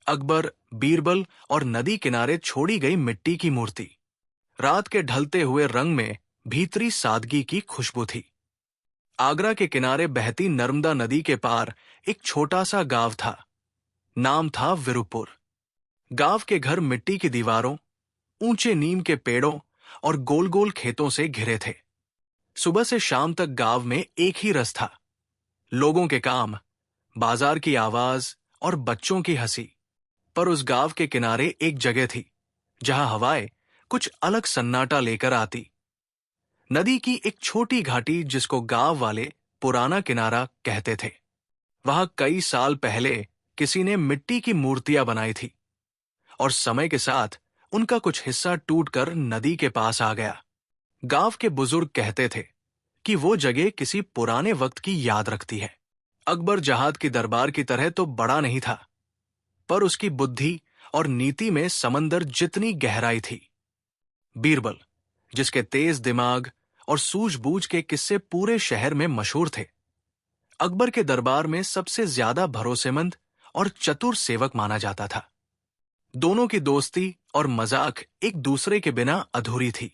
अकबर, बीरबल और नदी किनारे छोड़ी गई मिट्टी की मूर्ति। रात के ढलते हुए रंग में भीतरी सादगी की खुशबू थी। आगरा के किनारे बहती नर्मदा नदी के पार एक छोटा सा गांव था। नाम था वीरूपुर। गांव के घर मिट्टी की दीवारों, ऊंचे नीम के पेड़ों और गोल गोल खेतों से घिरे थे। सुबह से शाम तक गांव में एक ही रस था, लोगों के काम, बाजार की आवाज और बच्चों की हंसी। पर उस गांव के किनारे एक जगह थी जहां हवाएं कुछ अलग सन्नाटा लेकर आती। नदी की एक छोटी घाटी जिसको गांव वाले पुराना किनारा कहते थे। वहां कई साल पहले किसी ने मिट्टी की मूर्तियां बनाई थी और समय के साथ उनका कुछ हिस्सा टूटकर नदी के पास आ गया। गांव के बुजुर्ग कहते थे कि वो जगह किसी पुराने वक्त की याद रखती है। अकबर जहाद की दरबार की तरह तो बड़ा नहीं था, पर उसकी बुद्धि और नीति में समंदर जितनी गहराई थी। बीरबल, जिसके तेज दिमाग और सूझबूझ के किस्से पूरे शहर में मशहूर थे, अकबर के दरबार में सबसे ज्यादा भरोसेमंद और चतुर सेवक माना जाता था। दोनों की दोस्ती और मजाक एक दूसरे के बिना अधूरी थी।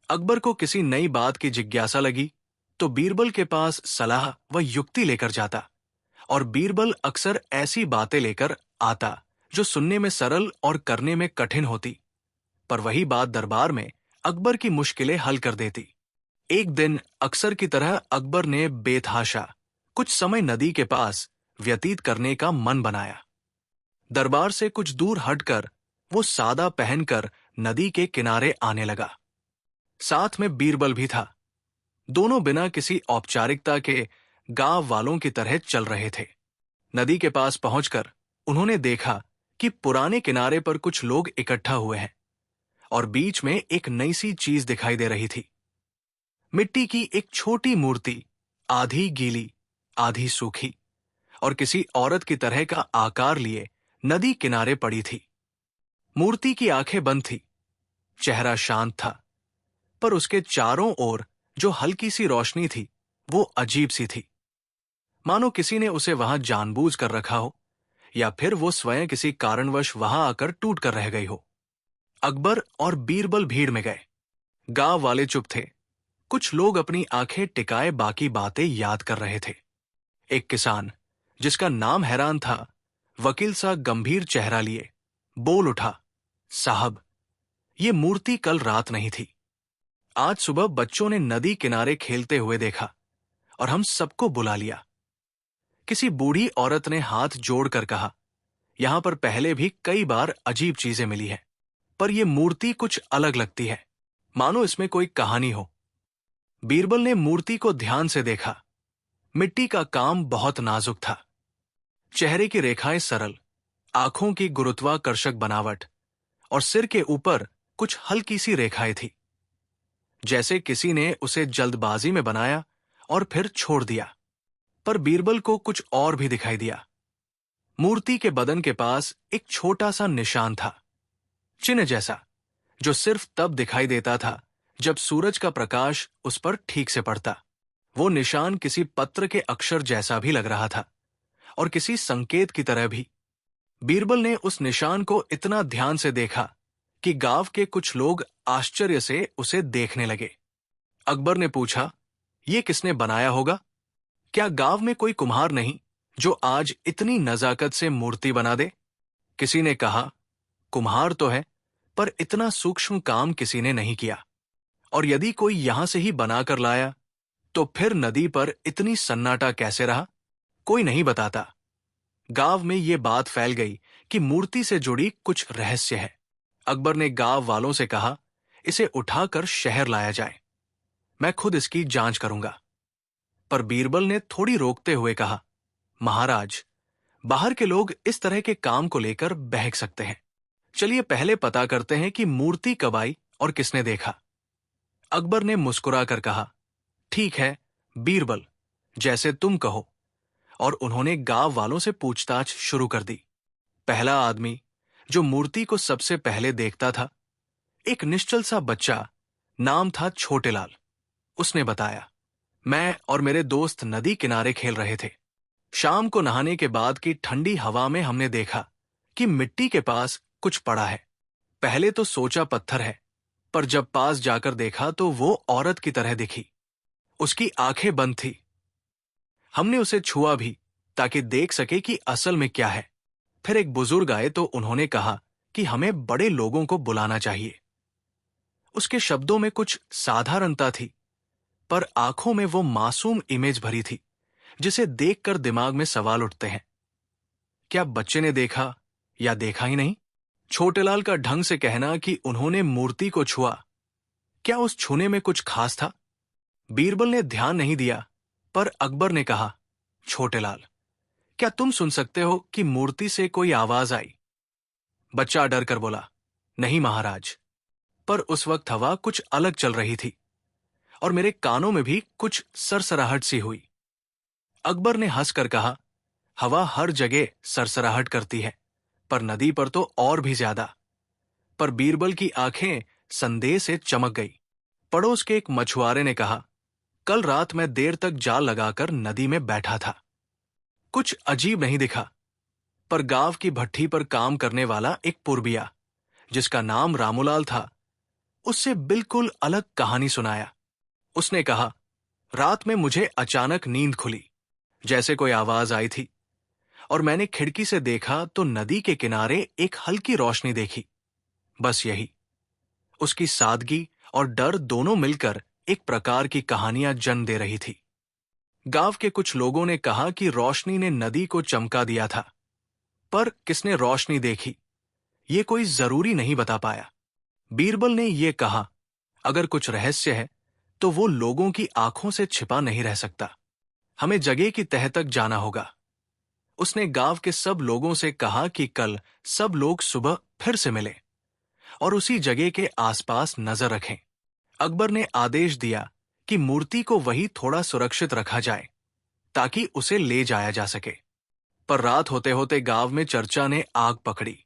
अकबर को किसी नई बात की जिज्ञासा लगी तो बीरबल के पास सलाह व युक्ति लेकर जाता, और बीरबल अक्सर ऐसी बातें लेकर आता जो सुनने में सरल और करने में कठिन होती, पर वही बात दरबार में अकबर की मुश्किलें हल कर देती। एक दिन अक्सर की तरह अकबर ने बेतहाशा कुछ समय नदी के पास व्यतीत करने का मन बनाया। दरबार से कुछ दूर हटकर वो सादा पहनकर नदी के किनारे आने लगा। साथ में बीरबल भी था। दोनों बिना किसी औपचारिकता के गांव वालों की तरह चल रहे थे। नदी के पास पहुंचकर उन्होंने देखा कि पुराने किनारे पर कुछ लोग इकट्ठा हुए हैं और बीच में एक नई सी चीज दिखाई दे रही थी। मिट्टी की एक छोटी मूर्ति, आधी गीली आधी सूखी और किसी औरत की तरह का आकार लिए नदी किनारे पड़ी थी। मूर्ति की आंखें बंद थी, चेहरा शांत था, पर उसके चारों ओर जो हल्की सी रोशनी थी वो अजीब सी थी, मानो किसी ने उसे वहां जानबूझ कर रखा हो या फिर वो स्वयं किसी कारणवश वहां आकर टूट कर रह गई हो। अकबर और बीरबल भीड़ में गए। गांव वाले चुप थे। कुछ लोग अपनी आंखें टिकाए बाकी बातें याद कर रहे थे। एक किसान, जिसका नाम हैरान था, वकील सा गंभीर चेहरा लिए बोल उठा, साहब, ये मूर्ति कल रात नहीं थी। आज सुबह बच्चों ने नदी किनारे खेलते हुए देखा और हम सबको बुला लिया। किसी बूढ़ी औरत ने हाथ जोड़कर कहा, यहां पर पहले भी कई बार अजीब चीजें मिली हैं, पर यह मूर्ति कुछ अलग लगती है, मानो इसमें कोई कहानी हो। बीरबल ने मूर्ति को ध्यान से देखा। मिट्टी का काम बहुत नाजुक था। चेहरे की रेखाएं सरल, आंखों की गुरुत्वाकर्षक बनावट और सिर के ऊपर कुछ हल्की सी रेखाएं थी, जैसे किसी ने उसे जल्दबाजी में बनाया और फिर छोड़ दिया। पर बीरबल को कुछ और भी दिखाई दिया। मूर्ति के बदन के पास एक छोटा सा निशान था, चिन्ह जैसा, जो सिर्फ तब दिखाई देता था जब सूरज का प्रकाश उस पर ठीक से पड़ता। वो निशान किसी पत्र के अक्षर जैसा भी लग रहा था और किसी संकेत की तरह भी। बीरबल ने उस निशान को इतना ध्यान से देखा कि गांव के कुछ लोग आश्चर्य से उसे देखने लगे। अकबर ने पूछा, ये किसने बनाया होगा? क्या गांव में कोई कुम्हार नहीं जो आज इतनी नजाकत से मूर्ति बना दे? किसी ने कहा, कुम्हार तो है, पर इतना सूक्ष्म काम किसी ने नहीं किया, और यदि कोई यहां से ही बनाकर लाया तो फिर नदी पर इतनी सन्नाटा कैसे रहा? कोई नहीं बताता। गांव में ये बात फैल गई कि मूर्ति से जुड़ी कुछ रहस्य है। अकबर ने गांव वालों से कहा, इसे उठाकर शहर लाया जाए, मैं खुद इसकी जांच करूंगा। पर बीरबल ने थोड़ी रोकते हुए कहा, महाराज, बाहर के लोग इस तरह के काम को लेकर बहक सकते हैं। चलिए पहले पता करते हैं कि मूर्ति कब आई और किसने देखा। अकबर ने मुस्कुराकर कहा, ठीक है बीरबल, जैसे तुम कहो। और उन्होंने गांव वालों से पूछताछ शुरू कर दी। पहला आदमी जो मूर्ति को सबसे पहले देखता था, एक निश्चल सा बच्चा, नाम था छोटेलाल। उसने बताया, मैं और मेरे दोस्त नदी किनारे खेल रहे थे। शाम को नहाने के बाद की ठंडी हवा में हमने देखा कि मिट्टी के पास कुछ पड़ा है। पहले तो सोचा पत्थर है, पर जब पास जाकर देखा तो वो औरत की तरह दिखी। उसकी आंखें बंद थी। हमने उसे छुआ भी ताकि देख सके कि असल में क्या है। फिर एक बुजुर्ग आए तो उन्होंने कहा कि हमें बड़े लोगों को बुलाना चाहिए। उसके शब्दों में कुछ साधारणता थी, पर आंखों में वो मासूम इमेज भरी थी जिसे देखकर दिमाग में सवाल उठते हैं। क्या बच्चे ने देखा या देखा ही नहीं? छोटेलाल का ढंग से कहना कि उन्होंने मूर्ति को छुआ, क्या उस छूने में कुछ खास था? बीरबल ने ध्यान नहीं दिया, पर अकबर ने कहा, छोटेलाल, क्या तुम सुन सकते हो कि मूर्ति से कोई आवाज आई? बच्चा डर कर बोला, नहीं महाराज। पर उस वक्त हवा कुछ अलग चल रही थी और मेरे कानों में भी कुछ सरसराहट सी हुई। अकबर ने हंसकर कहा, हवा हर जगह सरसराहट करती है, पर नदी पर तो और भी ज्यादा। पर बीरबल की आंखें संदेह से चमक गई। पड़ोस के एक मछुआरे ने कहा, कल रात मैं देर तक जाल लगाकर नदी में बैठा था। कुछ अजीब नहीं दिखा, पर गांव की भट्ठी पर काम करने वाला एक पुरबिया, जिसका नाम रामूलाल था, उससे बिल्कुल अलग कहानी सुनाया। उसने कहा, रात में मुझे अचानक नींद खुली, जैसे कोई आवाज आई थी, और मैंने खिड़की से देखा तो नदी के किनारे एक हल्की रोशनी देखी। बस यही। उसकी सादगी और डर दोनों मिलकर एक प्रकार की कहानियां जन्म दे रही थी। गांव के कुछ लोगों ने कहा कि रोशनी ने नदी को चमका दिया था, पर किसने रोशनी देखी, ये कोई जरूरी नहीं बता पाया। बीरबल ने यह कहा, अगर कुछ रहस्य है तो वो लोगों की आंखों से छिपा नहीं रह सकता। हमें जगह की तह तक जाना होगा। उसने गांव के सब लोगों से कहा कि कल सब लोग सुबह फिर से मिले और उसी जगह के आसपास नजर रखें। अकबर ने आदेश दिया कि मूर्ति को वही थोड़ा सुरक्षित रखा जाए ताकि उसे ले जाया जा सके। पर रात होते होते गांव में चर्चा ने आग पकड़ी।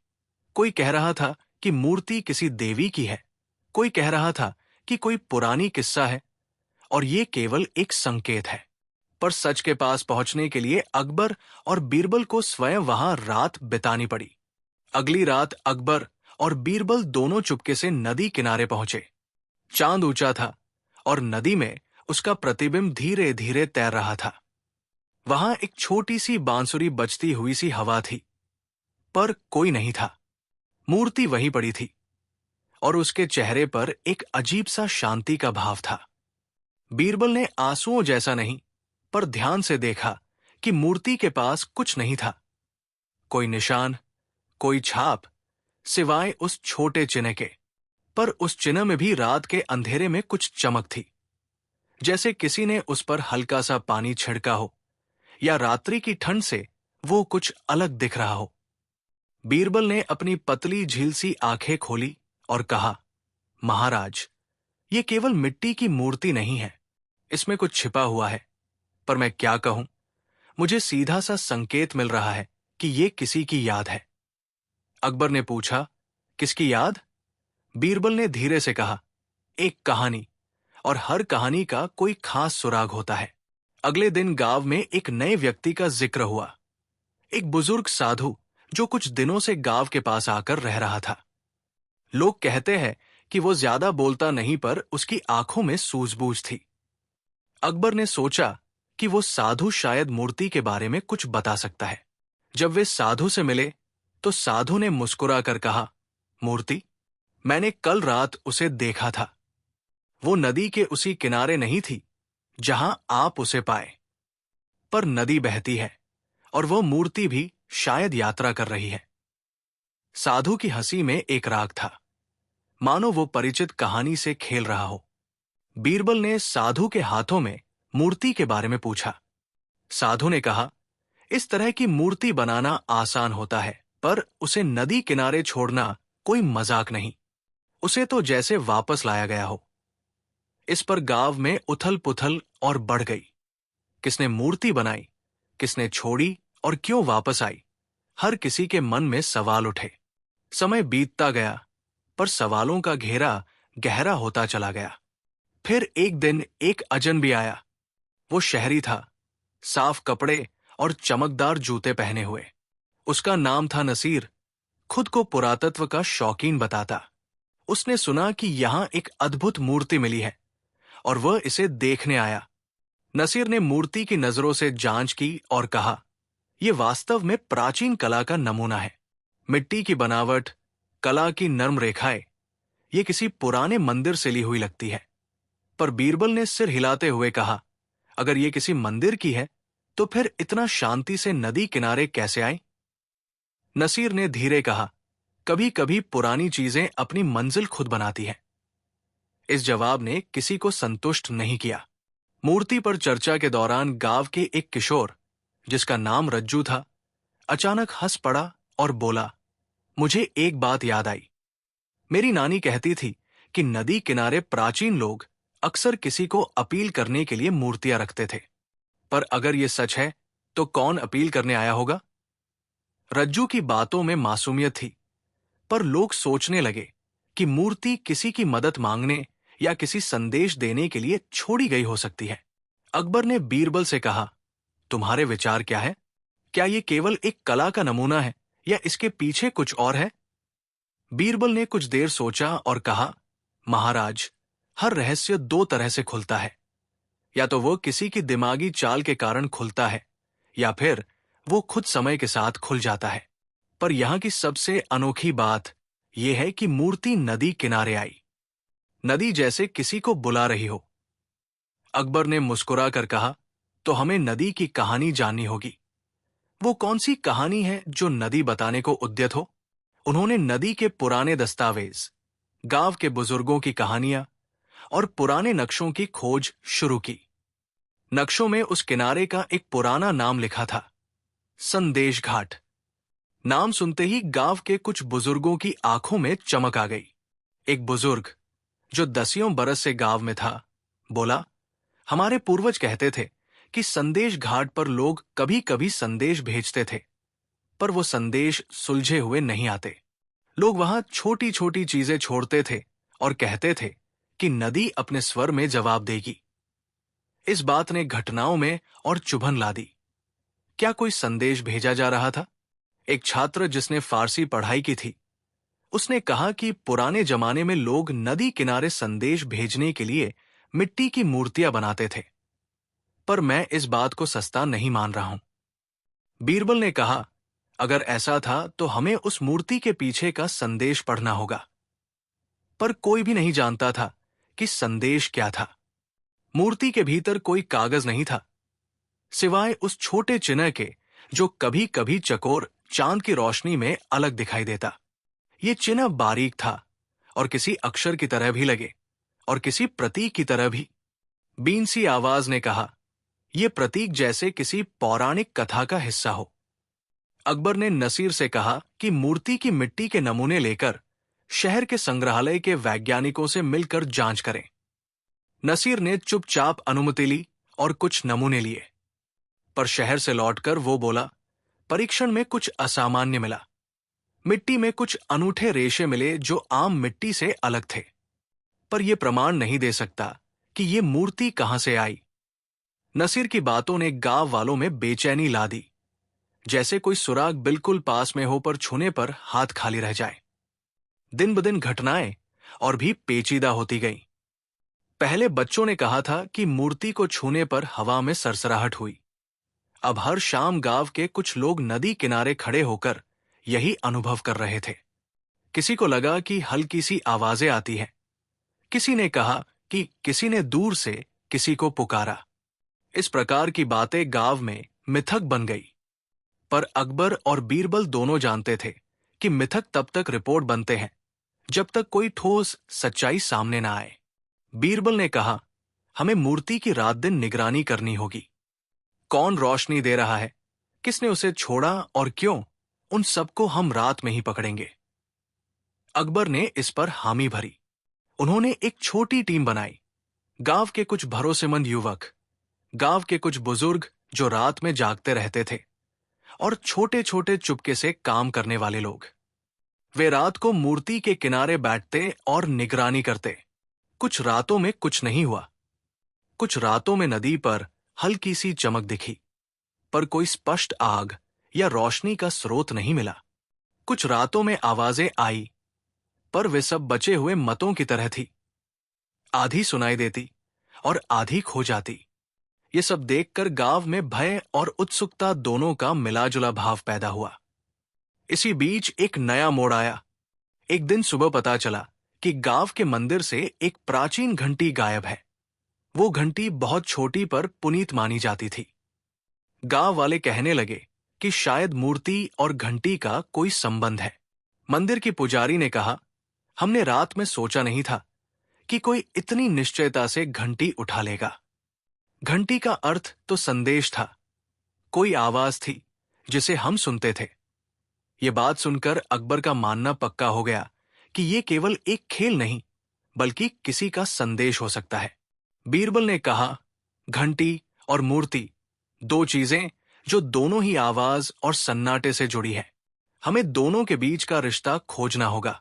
कोई कह रहा था कि मूर्ति किसी देवी की है, कोई कह रहा था कि कोई पुरानी किस्सा है और ये केवल एक संकेत है। पर सच के पास पहुंचने के लिए अकबर और बीरबल को स्वयं वहां रात बितानी पड़ी। अगली रात अकबर और बीरबल दोनों चुपके से नदी किनारे पहुंचे। चांद ऊंचा था और नदी में उसका प्रतिबिंब धीरे धीरे तैर रहा था। वहां एक छोटी सी बांसुरी बजती हुई सी हवा थी, पर कोई नहीं था। मूर्ति वहीं पड़ी थी और उसके चेहरे पर एक अजीब सा शांति का भाव था। बीरबल ने आंसुओं जैसा नहीं, पर ध्यान से देखा कि मूर्ति के पास कुछ नहीं था, कोई निशान, कोई छाप, सिवाय उस छोटे चिन्ह के। पर उस चिन्ह में भी रात के अंधेरे में कुछ चमक थी, जैसे किसी ने उस पर हल्का सा पानी छिड़का हो या रात्रि की ठंड से वो कुछ अलग दिख रहा हो। बीरबल ने अपनी पतली झील सी आंखें खोली और कहा, महाराज, ये केवल मिट्टी की मूर्ति नहीं है, इसमें कुछ छिपा हुआ है। पर मैं क्या कहूं, मुझे सीधा सा संकेत मिल रहा है कि ये किसी की याद है। अकबर ने पूछा, किसकी याद? बीरबल ने धीरे से कहा, एक कहानी, और हर कहानी का कोई खास सुराग होता है। अगले दिन गांव में एक नए व्यक्ति का जिक्र हुआ, एक बुजुर्ग साधु जो कुछ दिनों से गांव के पास आकर रह रहा था। लोग कहते हैं कि वो ज्यादा बोलता नहीं, पर उसकी आंखों में सूझबूझ थी। अकबर ने सोचा कि वो साधु शायद मूर्ति के बारे में कुछ बता सकता है। जब वे साधु से मिले तो साधु ने मुस्कुराकर कहा, मूर्ति, मैंने कल रात उसे देखा था। वो नदी के उसी किनारे नहीं थी जहां आप उसे पाए, पर नदी बहती है और वो मूर्ति भी शायद यात्रा कर रही है। साधु की हंसी में एक राग था, मानो वो परिचित कहानी से खेल रहा हो। बीरबल ने साधु के हाथों में मूर्ति के बारे में पूछा। साधु ने कहा, इस तरह की मूर्ति बनाना आसान होता है, पर उसे नदी किनारे छोड़ना कोई मजाक नहीं। उसे तो जैसे वापस लाया गया हो। इस पर गांव में उथल पुथल और बढ़ गई। किसने मूर्ति बनाई, किसने छोड़ी और क्यों वापस आई, हर किसी के मन में सवाल उठे। समय बीतता गया, पर सवालों का घेरा गहरा होता चला गया। फिर एक दिन एक अजनबी आया। वो शहरी था, साफ कपड़े और चमकदार जूते पहने हुए। उसका नाम था नसीर खुद को पुरातत्व का शौकीन बताता। उसने सुना कि यहां एक अद्भुत मूर्ति मिली है और वह इसे देखने आया। नसीर ने मूर्ति की नजरों से जांच की और कहा, यह वास्तव में प्राचीन कला का नमूना है। मिट्टी की बनावट, कला की नर्म रेखाएं, ये किसी पुराने मंदिर से ली हुई लगती है। पर बीरबल ने सिर हिलाते हुए कहा, अगर ये किसी मंदिर की है तो फिर इतना शांति से नदी किनारे कैसे आए? नसीर ने धीरे कहा, कभी कभी पुरानी चीजें अपनी मंजिल खुद बनाती हैं। इस जवाब ने किसी को संतुष्ट नहीं किया। मूर्ति पर चर्चा के दौरान गांव के एक किशोर, जिसका नाम रज्जू था, अचानक हंस पड़ा और बोला, मुझे एक बात याद आई। मेरी नानी कहती थी कि नदी किनारे प्राचीन लोग अक्सर किसी को अपील करने के लिए मूर्तियां रखते थे। पर अगर यह सच है तो कौन अपील करने आया होगा? रज्जू की बातों में मासूमियत थी, पर लोग सोचने लगे कि मूर्ति किसी की मदद मांगने या किसी संदेश देने के लिए छोड़ी गई हो सकती है। अकबर ने बीरबल से कहा, तुम्हारे विचार क्या है? क्या यह केवल एक कला का नमूना है या इसके पीछे कुछ और है? बीरबल ने कुछ देर सोचा और कहा, महाराज, हर रहस्य दो तरह से खुलता है। या तो वो किसी की दिमागी चाल के कारण खुलता है, या फिर वो खुद समय के साथ खुल जाता है। पर यहां की सबसे अनोखी बात यह है कि मूर्ति नदी किनारे आई, नदी जैसे किसी को बुला रही हो। अकबर ने मुस्कुरा कर कहा, तो हमें नदी की कहानी जाननी होगी। वो कौन सी कहानी है जो नदी बताने को उद्यत हो? उन्होंने नदी के पुराने दस्तावेज, गांव के बुजुर्गों की कहानियां और पुराने नक्शों की खोज शुरू की। नक्शों में उस किनारे का एक पुराना नाम लिखा था, संदेश घाट। नाम सुनते ही गांव के कुछ बुजुर्गों की आंखों में चमक आ गई। एक बुजुर्ग जो 10 बरस से गांव में था बोला, हमारे पूर्वज कहते थे कि संदेश घाट पर लोग कभी कभी संदेश भेजते थे, पर वो संदेश सुलझे हुए नहीं आते। लोग वहां छोटी छोटी चीजें छोड़ते थे और कहते थे कि नदी अपने स्वर में जवाब देगी। इस बात ने घटनाओं में और चुभन ला दी। क्या कोई संदेश भेजा जा रहा था? एक छात्र जिसने फारसी पढ़ाई की थी, उसने कहा कि पुराने जमाने में लोग नदी किनारे संदेश भेजने के लिए मिट्टी की मूर्तियां बनाते थे। पर मैं इस बात को सस्ता नहीं मान रहा हूं। बीरबल ने कहा, अगर ऐसा था तो हमें उस मूर्ति के पीछे का संदेश पढ़ना होगा। पर कोई भी नहीं जानता था कि संदेश क्या था। मूर्ति के भीतर कोई कागज नहीं था, सिवाय उस छोटे चिन्ह के जो कभी कभी चकोर चांद की रोशनी में अलग दिखाई देता। ये चिन्ह बारीक था और किसी अक्षर की तरह भी लगे और किसी प्रतीक की तरह भी। बीन सी आवाज ने कहा, यह प्रतीक जैसे किसी पौराणिक कथा का हिस्सा हो। अकबर ने नसीर से कहा कि मूर्ति की मिट्टी के नमूने लेकर शहर के संग्रहालय के वैज्ञानिकों से मिलकर जांच करें। नसीर ने चुपचाप अनुमति ली और कुछ नमूने लिए। पर शहर से लौटकर वो बोला, परीक्षण में कुछ असामान्य मिला। मिट्टी में कुछ अनूठे रेशे मिले जो आम मिट्टी से अलग थे। पर यह प्रमाण नहीं दे सकता कि ये मूर्ति कहां से आई। नसीर की बातों ने गांव वालों में बेचैनी ला दी, जैसे कोई सुराग बिल्कुल पास में हो पर छूने पर हाथ खाली रह जाए। दिन ब दिन घटनाएं और भी पेचीदा होती गईं। पहले बच्चों ने कहा था कि मूर्ति को छूने पर हवा में सरसराहट हुई। अब हर शाम गांव के कुछ लोग नदी किनारे खड़े होकर यही अनुभव कर रहे थे। किसी को लगा कि हल्की सी आवाजें आती हैं। किसी ने कहा कि किसी ने दूर से किसी को पुकारा। इस प्रकार की बातें गांव में मिथक बन गई। पर अकबर और बीरबल दोनों जानते थे कि मिथक तब तक रिपोर्ट बनते हैं जब तक कोई ठोस सच्चाई सामने ना आए। बीरबल ने कहा, हमें मूर्ति की रात दिन निगरानी करनी होगी। कौन रोशनी दे रहा है, किसने उसे छोड़ा और क्यों, उन सबको हम रात में ही पकड़ेंगे। अकबर ने इस पर हामी भरी। उन्होंने एक छोटी टीम बनाई। गांव के कुछ भरोसेमंद युवक, गांव के कुछ बुजुर्ग जो रात में जागते रहते थे, और छोटे छोटे चुपके से काम करने वाले लोग। वे रात को मूर्ति के किनारे बैठते और निगरानी करते। कुछ रातों में कुछ नहीं हुआ। कुछ रातों में नदी पर हल्की सी चमक दिखी, पर कोई स्पष्ट आग या रोशनी का स्रोत नहीं मिला। कुछ रातों में आवाजें आई, पर वे सब बचे हुए मतों की तरह थी। आधी सुनाई देती और आधी खो जाती। ये सब देखकर गांव में भय और उत्सुकता दोनों का मिलाजुला भाव पैदा हुआ। इसी बीच एक नया मोड़ आया। एक दिन सुबह पता चला कि गांव के मंदिर से एक प्राचीन घंटी गायब है। वो घंटी बहुत छोटी पर पुनीत मानी जाती थी। गांव वाले कहने लगे कि शायद मूर्ति और घंटी का कोई संबंध है। मंदिर की पुजारी ने कहा, हमने रात में सोचा नहीं था कि कोई इतनी निश्चयता से घंटी उठा लेगा। घंटी का अर्थ तो संदेश था, कोई आवाज थी जिसे हम सुनते थे। ये बात सुनकर अकबर का मानना पक्का हो गया कि ये केवल एक खेल नहीं, बल्कि किसी का संदेश हो सकता है। बीरबल ने कहा, घंटी और मूर्ति, दो चीजें जो दोनों ही आवाज और सन्नाटे से जुड़ी है। हमें दोनों के बीच का रिश्ता खोजना होगा।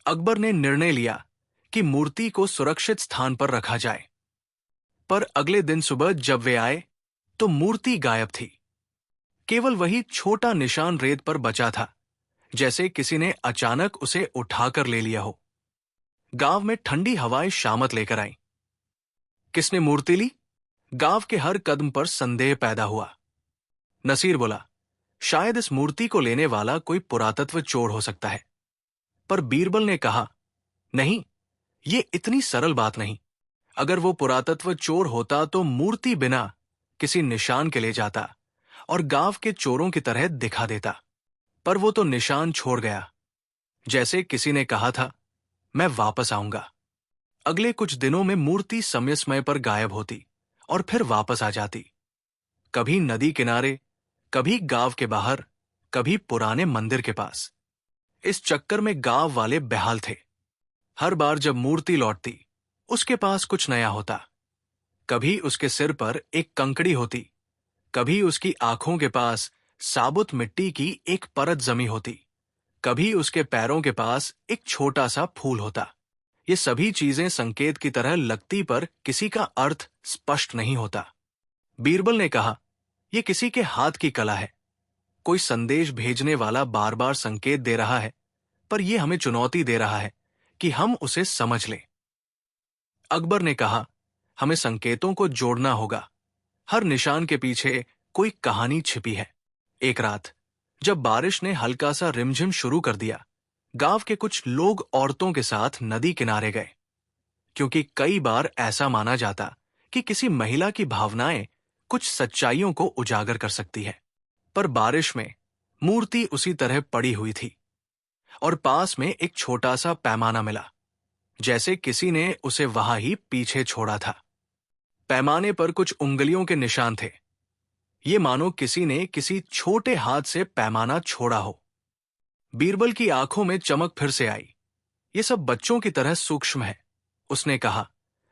अकबर ने निर्णय लिया कि मूर्ति को सुरक्षित स्थान पर रखा जाए। पर अगले दिन सुबह जब वे आए तो मूर्ति गायब थी। केवल वही छोटा निशान रेत पर बचा था, जैसे किसी ने अचानक उसे उठाकर ले लिया हो। गांव में ठंडी हवाएं शामत लेकर आईं। किसने मूर्ति ली? गांव के हर कदम पर संदेह पैदा हुआ। नसीर बोला, शायद इस मूर्ति को लेने वाला कोई पुरातत्व चोर हो सकता है। पर बीरबल ने कहा, नहीं, ये इतनी सरल बात नहीं। अगर वो पुरातत्व चोर होता तो मूर्ति बिना किसी निशान के ले जाता और गांव के चोरों की तरह दिखा देता। पर वो तो निशान छोड़ गया, जैसे किसी ने कहा था, मैं वापस आऊंगा। अगले कुछ दिनों में मूर्ति समय समय पर गायब होती और फिर वापस आ जाती। कभी नदी किनारे, कभी गांव के बाहर, कभी पुराने मंदिर के पास। इस चक्कर में गांव वाले बेहाल थे। हर बार जब मूर्ति लौटती, उसके पास कुछ नया होता। कभी उसके सिर पर एक कंकड़ी होती, कभी उसकी आंखों के पास साबुत मिट्टी की एक परत जमी होती, कभी उसके पैरों के पास एक छोटा सा फूल होता। ये सभी चीजें संकेत की तरह लगती, पर किसी का अर्थ स्पष्ट नहीं होता। बीरबल ने कहा, यह किसी के हाथ की कला है। कोई संदेश भेजने वाला बार बार संकेत दे रहा है, पर यह हमें चुनौती दे रहा है कि हम उसे समझ लें। अकबर ने कहा, हमें संकेतों को जोड़ना होगा। हर निशान के पीछे कोई कहानी छिपी है। एक रात जब बारिश ने हल्का सा रिमझिम शुरू कर दिया, गांव के कुछ लोग औरतों के साथ नदी किनारे गए, क्योंकि कई बार ऐसा माना जाता कि किसी महिला की भावनाएं कुछ सच्चाइयों को उजागर कर सकती है। पर बारिश में मूर्ति उसी तरह पड़ी हुई थी और पास में एक छोटा सा पैमाना मिला, जैसे किसी ने उसे वहां ही पीछे छोड़ा था। पैमाने पर कुछ उंगलियों के निशान थे। ये मानो किसी ने किसी छोटे हाथ से पैमाना छोड़ा हो। बीरबल की आंखों में चमक फिर से आई। ये सब बच्चों की तरह सूक्ष्म है। उसने कहा,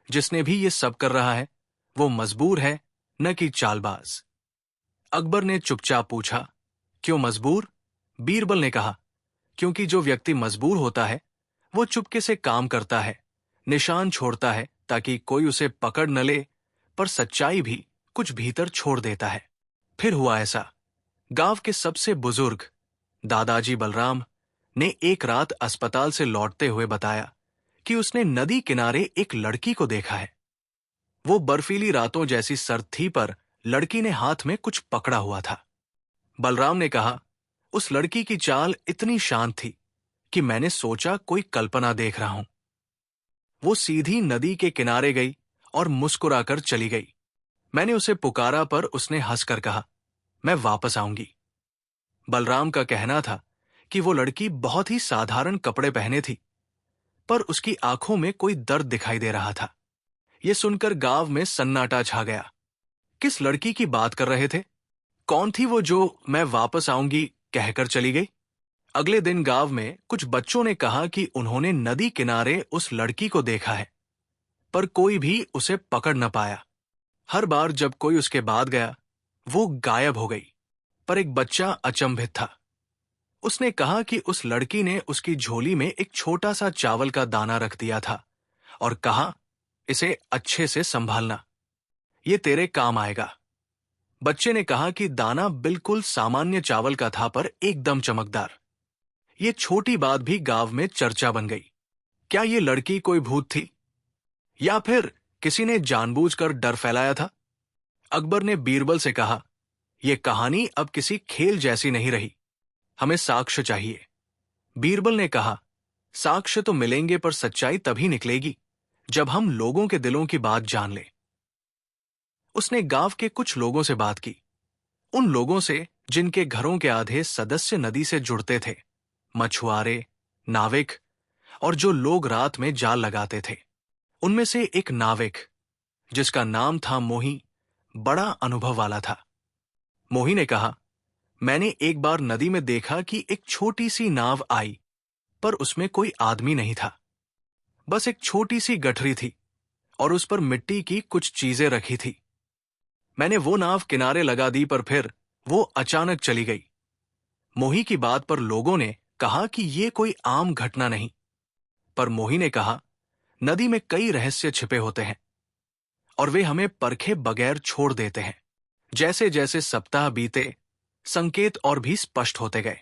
जिसने भी ये सब कर रहा है वो मजबूर है, न कि चालबाज। अकबर ने चुपचाप पूछा, क्यों मजबूर? बीरबल ने कहा, क्योंकि जो व्यक्ति मजबूर होता है वो चुपके से काम करता है, निशान छोड़ता है ताकि कोई उसे पकड़ न ले, पर सच्चाई भी कुछ भीतर छोड़ देता है। फिर हुआ ऐसा। गांव के सबसे बुजुर्ग दादाजी बलराम ने एक रात अस्पताल से लौटते हुए बताया कि उसने नदी किनारे एक लड़की को देखा है। वो बर्फीली रातों जैसी सर्द थी, पर लड़की ने हाथ में कुछ पकड़ा हुआ था। बलराम ने कहा, उस लड़की की चाल इतनी शांत थी कि मैंने सोचा कोई कल्पना देख रहा हूं। वो सीधी नदी के किनारे गई और मुस्कुराकर चली गई। मैंने उसे पुकारा, पर उसने हंसकर कहा, मैं वापस आऊंगी। बलराम का कहना था कि वो लड़की बहुत ही साधारण कपड़े पहने थी, पर उसकी आंखों में कोई दर्द दिखाई दे रहा था। ये सुनकर गांव में सन्नाटा छा गया। किस लड़की की बात कर रहे थे? कौन थी वो जो मैं वापस आऊंगी कहकर चली गई? अगले दिन गांव में कुछ बच्चों ने कहा कि उन्होंने नदी किनारे उस लड़की को देखा है, पर कोई भी उसे पकड़ न पाया। हर बार जब कोई उसके बाद गया, वो गायब हो गई। पर एक बच्चा अचंभित था। उसने कहा कि उस लड़की ने उसकी झोली में एक छोटा सा चावल का दाना रख दिया था और कहा, इसे अच्छे से संभालना, ये तेरे काम आएगा। बच्चे ने कहा कि दाना बिल्कुल सामान्य चावल का था, पर एकदम चमकदार। ये छोटी बात भी गांव में चर्चा बन गई। क्या ये लड़की कोई भूत थी या फिर किसी ने जानबूझकर डर फैलाया था? अकबर ने बीरबल से कहा, यह कहानी अब किसी खेल जैसी नहीं रही, हमें साक्ष्य चाहिए। बीरबल ने कहा, साक्ष्य तो मिलेंगे पर सच्चाई तभी निकलेगी जब हम लोगों के दिलों की बात जान लें। उसने गांव के कुछ लोगों से बात की, उन लोगों से जिनके घरों के आधे सदस्य नदी से जुड़ते थे, मछुआरे, नाविक और जो लोग रात में जाल लगाते थे। उनमें से एक नाविक, जिसका नाम था मोही, बड़ा अनुभव वाला था। मोही ने कहा, मैंने एक बार नदी में देखा कि एक छोटी सी नाव आई, पर उसमें कोई आदमी नहीं था। बस एक छोटी सी गठरी थी और उस पर मिट्टी की कुछ चीजें रखी थी। मैंने वो नाव किनारे लगा दी, पर फिर वो अचानक चली गई। मोही की बात पर लोगों ने कहा कि ये कोई आम घटना नहीं, पर मोही ने कहा, नदी में कई रहस्य छिपे होते हैं और वे हमें परखे बगैर छोड़ देते हैं। जैसे जैसे सप्ताह बीते, संकेत और भी स्पष्ट होते गए।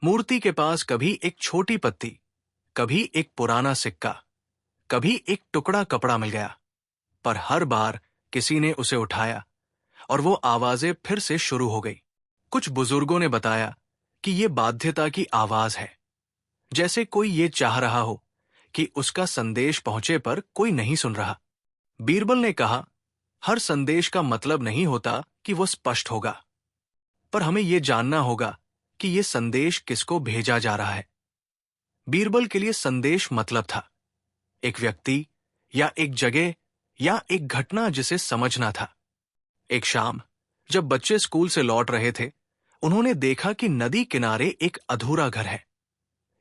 मूर्ति के पास कभी एक छोटी पत्ती, कभी एक पुराना सिक्का, कभी एक टुकड़ा कपड़ा मिल गया, पर हर बार किसी ने उसे उठाया और वो आवाजें फिर से शुरू हो गई। कुछ बुजुर्गों ने बताया कि ये बाध्यता की आवाज है, जैसे कोई ये चाह रहा हो कि उसका संदेश पहुंचे पर कोई नहीं सुन रहा। बीरबल ने कहा, हर संदेश का मतलब नहीं होता कि वो स्पष्ट होगा, पर हमें यह जानना होगा कि यह संदेश किसको भेजा जा रहा है। बीरबल के लिए संदेश मतलब था, एक व्यक्ति या एक जगह या एक घटना जिसे समझना था। एक शाम जब बच्चे स्कूल से लौट रहे थे, उन्होंने देखा कि नदी किनारे एक अधूरा घर है,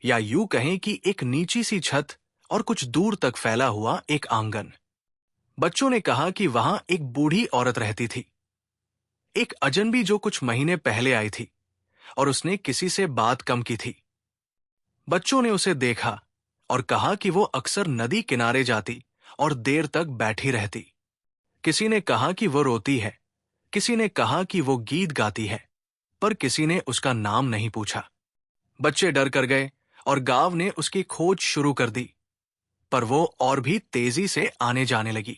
या यूं कहें कि एक नीची सी छत और कुछ दूर तक फैला हुआ एक आंगन। बच्चों ने कहा कि वहां एक बूढ़ी औरत रहती थी, एक अजनबी जो कुछ महीने पहले आई थी और उसने किसी से बात कम की थी। बच्चों ने उसे देखा और कहा कि वो अक्सर नदी किनारे जाती और देर तक बैठी रहती। किसी ने कहा कि वो रोती है, किसी ने कहा कि वो गीत गाती है, पर किसी ने उसका नाम नहीं पूछा। बच्चे डर कर गए और गांव ने उसकी खोज शुरू कर दी, पर वो और भी तेजी से आने जाने लगी।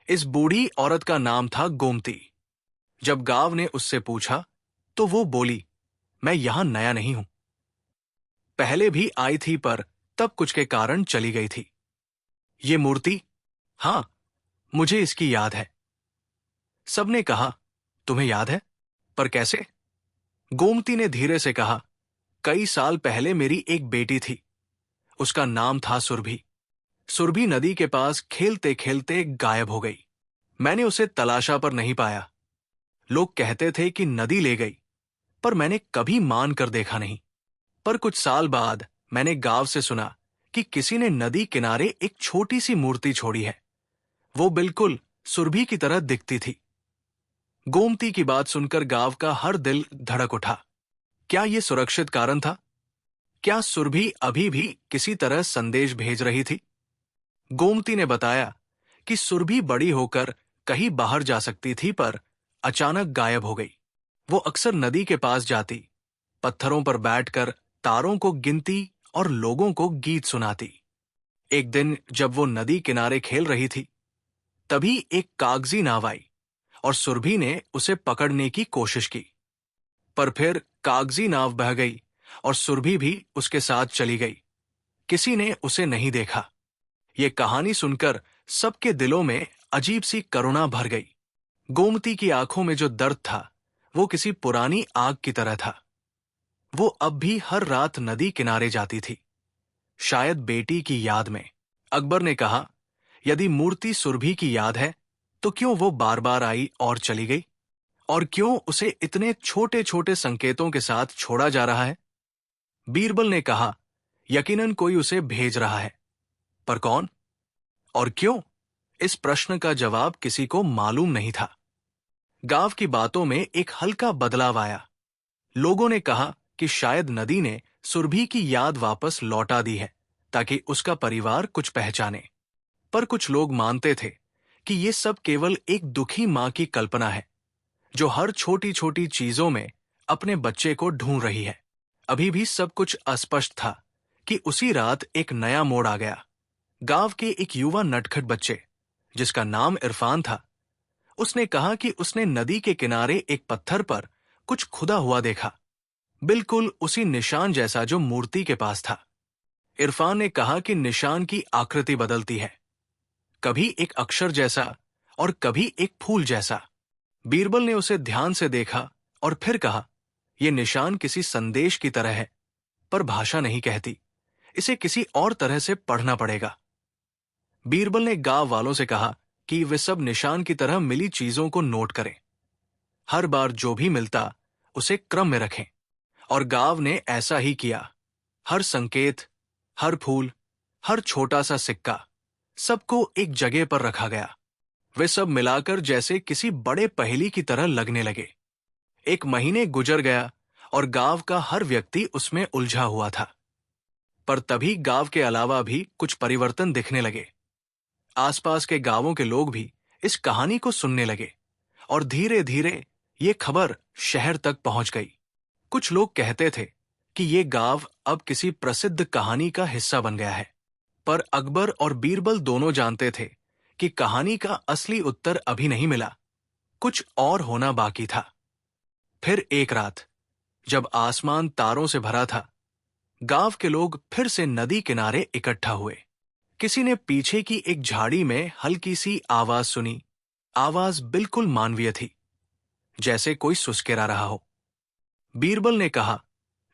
इस बूढ़ी औरत का नाम था गोमती। जब गांव ने उससे पूछा तो वो बोली, मैं यहां नया नहीं हूं, पहले भी आई थी पर तब कुछ के कारण चली गई थी। ये मूर्ति, हां, मुझे इसकी याद है। सबने कहा, तुम्हें याद है? पर कैसे? गोमती ने धीरे से कहा, कई साल पहले मेरी एक बेटी थी, उसका नाम था सुरभि। सुरभि नदी के पास खेलते खेलते गायब हो गई। मैंने उसे तलाशा पर नहीं पाया। लोग कहते थे कि नदी ले गई, पर मैंने कभी मान कर देखा नहीं। पर कुछ साल बाद मैंने गांव से सुना कि किसी ने नदी किनारे एक छोटी सी मूर्ति छोड़ी है। वो बिल्कुल सुरभि की तरह दिखती थी। गोमती की बात सुनकर गांव का हर दिल धड़क उठा। क्या यह सुरक्षित कारण था? क्या सुरभि अभी भी किसी तरह संदेश भेज रही थी? गोमती ने बताया कि सुरभि बड़ी होकर कहीं बाहर जा सकती थी, पर अचानक गायब हो गई। वो अक्सर नदी के पास जाती, पत्थरों पर बैठकर तारों को गिनती और लोगों को गीत सुनाती। एक दिन जब वो नदी किनारे खेल रही थी, तभी एक कागजी नाव आई और सुरभि ने उसे पकड़ने की कोशिश की, पर फिर कागजी नाव बह गई और सुरभि भी उसके साथ चली गई। किसी ने उसे नहीं देखा। ये कहानी सुनकर सबके दिलों में अजीब सी करुणा भर गई। गोमती की आंखों में जो दर्द था, वो किसी पुरानी आग की तरह था। वो अब भी हर रात नदी किनारे जाती थी, शायद बेटी की याद में। अकबर ने कहा, यदि मूर्ति सुरभि की याद है, तो क्यों वो बार बार आई और चली गई? और क्यों उसे इतने छोटे छोटे संकेतों के साथ छोड़ा जा रहा है? बीरबल ने कहा, यकीनन कोई उसे भेज रहा है, पर कौन और क्यों? इस प्रश्न का जवाब किसी को मालूम नहीं था। गांव की बातों में एक हल्का बदलाव आया। लोगों ने कहा कि शायद नदी ने सुरभि की याद वापस लौटा दी है, ताकि उसका परिवार कुछ पहचाने। पर कुछ लोग मानते थे कि ये सब केवल एक दुखी मां की कल्पना है, जो हर छोटी छोटी चीजों में अपने बच्चे को ढूंढ रही है। अभी भी सब कुछ अस्पष्ट था कि उसी रात एक नया मोड़ आ गया। गांव के एक युवा नटखट बच्चे, जिसका नाम इरफान था, उसने कहा कि उसने नदी के किनारे एक पत्थर पर कुछ खुदा हुआ देखा, बिल्कुल उसी निशान जैसा जो मूर्ति के पास था। इरफान ने कहा कि निशान की आकृति बदलती है, कभी एक अक्षर जैसा और कभी एक फूल जैसा। बीरबल ने उसे ध्यान से देखा और फिर कहा, यह निशान किसी संदेश की तरह है, पर भाषा नहीं कहती, इसे किसी और तरह से पढ़ना पड़ेगा। बीरबल ने गांव वालों से कहा कि वे सब निशान की तरह मिली चीजों को नोट करें, हर बार जो भी मिलता उसे क्रम में रखें। और गांव ने ऐसा ही किया। हर संकेत, हर फूल, हर छोटा सा सिक्का, सबको एक जगह पर रखा गया। वे सब मिलाकर जैसे किसी बड़े पहेली की तरह लगने लगे। एक महीने गुजर गया और गांव का हर व्यक्ति उसमें उलझा हुआ था। पर तभी गांव के अलावा भी कुछ परिवर्तन दिखने लगे। आसपास के गांवों के लोग भी इस कहानी को सुनने लगे और धीरे धीरे ये खबर शहर तक पहुंच गई। कुछ लोग कहते थे कि ये गांव अब किसी प्रसिद्ध कहानी का हिस्सा बन गया है, पर अकबर और बीरबल दोनों जानते थे कि कहानी का असली उत्तर अभी नहीं मिला, कुछ और होना बाकी था। फिर एक रात, जब आसमान तारों से भरा था, गांव के लोग फिर से नदी किनारे इकट्ठा हुए। किसी ने पीछे की एक झाड़ी में हल्की सी आवाज सुनी। आवाज बिल्कुल मानवीय थी, जैसे कोई सुस्केरा रहा हो। बीरबल ने कहा,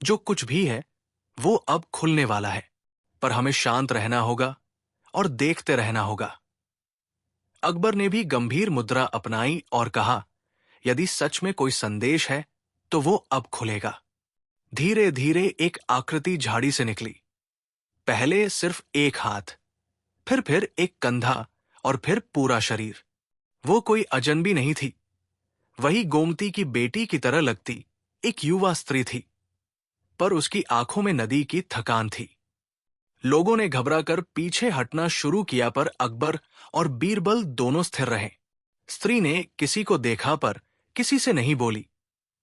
जो कुछ भी है वो अब खुलने वाला है, पर हमें शांत रहना होगा और देखते रहना होगा। अकबर ने भी गंभीर मुद्रा अपनाई और कहा, यदि सच में कोई संदेश है तो वो अब खुलेगा। धीरे धीरे एक आकृति झाड़ी से निकली। पहले सिर्फ एक हाथ, फिर एक कंधा और फिर पूरा शरीर। वो कोई अजनबी नहीं थी, वही गोमती की बेटी की तरह लगती एक युवा स्त्री थी, पर उसकी आंखों में नदी की थकान थी। लोगों ने घबराकर पीछे हटना शुरू किया, पर अकबर और बीरबल दोनों स्थिर रहे। स्त्री ने किसी को देखा पर किसी से नहीं बोली।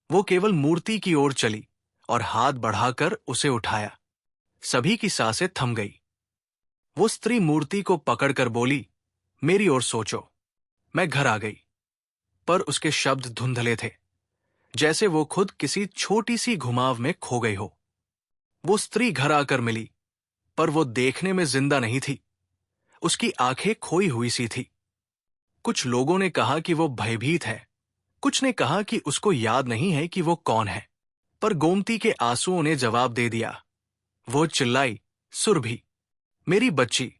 वो केवल मूर्ति की ओर चली और हाथ बढ़ाकर उसे उठाया। सभी की सांसें थम गई। वो स्त्री मूर्ति को पकड़कर बोली, मेरी ओर सोचो। मैं घर आ गई, पर उसके शब्द धुंधले थे, जैसे वो खुद किसी छोटी सी घुमाव में खो गई हो। वो स्त्री घर आकर मिली, पर वो देखने में जिंदा नहीं थी। उसकी आंखें खोई हुई सी थी। कुछ लोगों ने कहा कि वो भयभीत है, कुछ ने कहा कि उसको याद नहीं है कि वो कौन है। पर गोमती के आंसुओं ने जवाब दे दिया। वो चिल्लाई, सुरभि, मेरी बच्ची,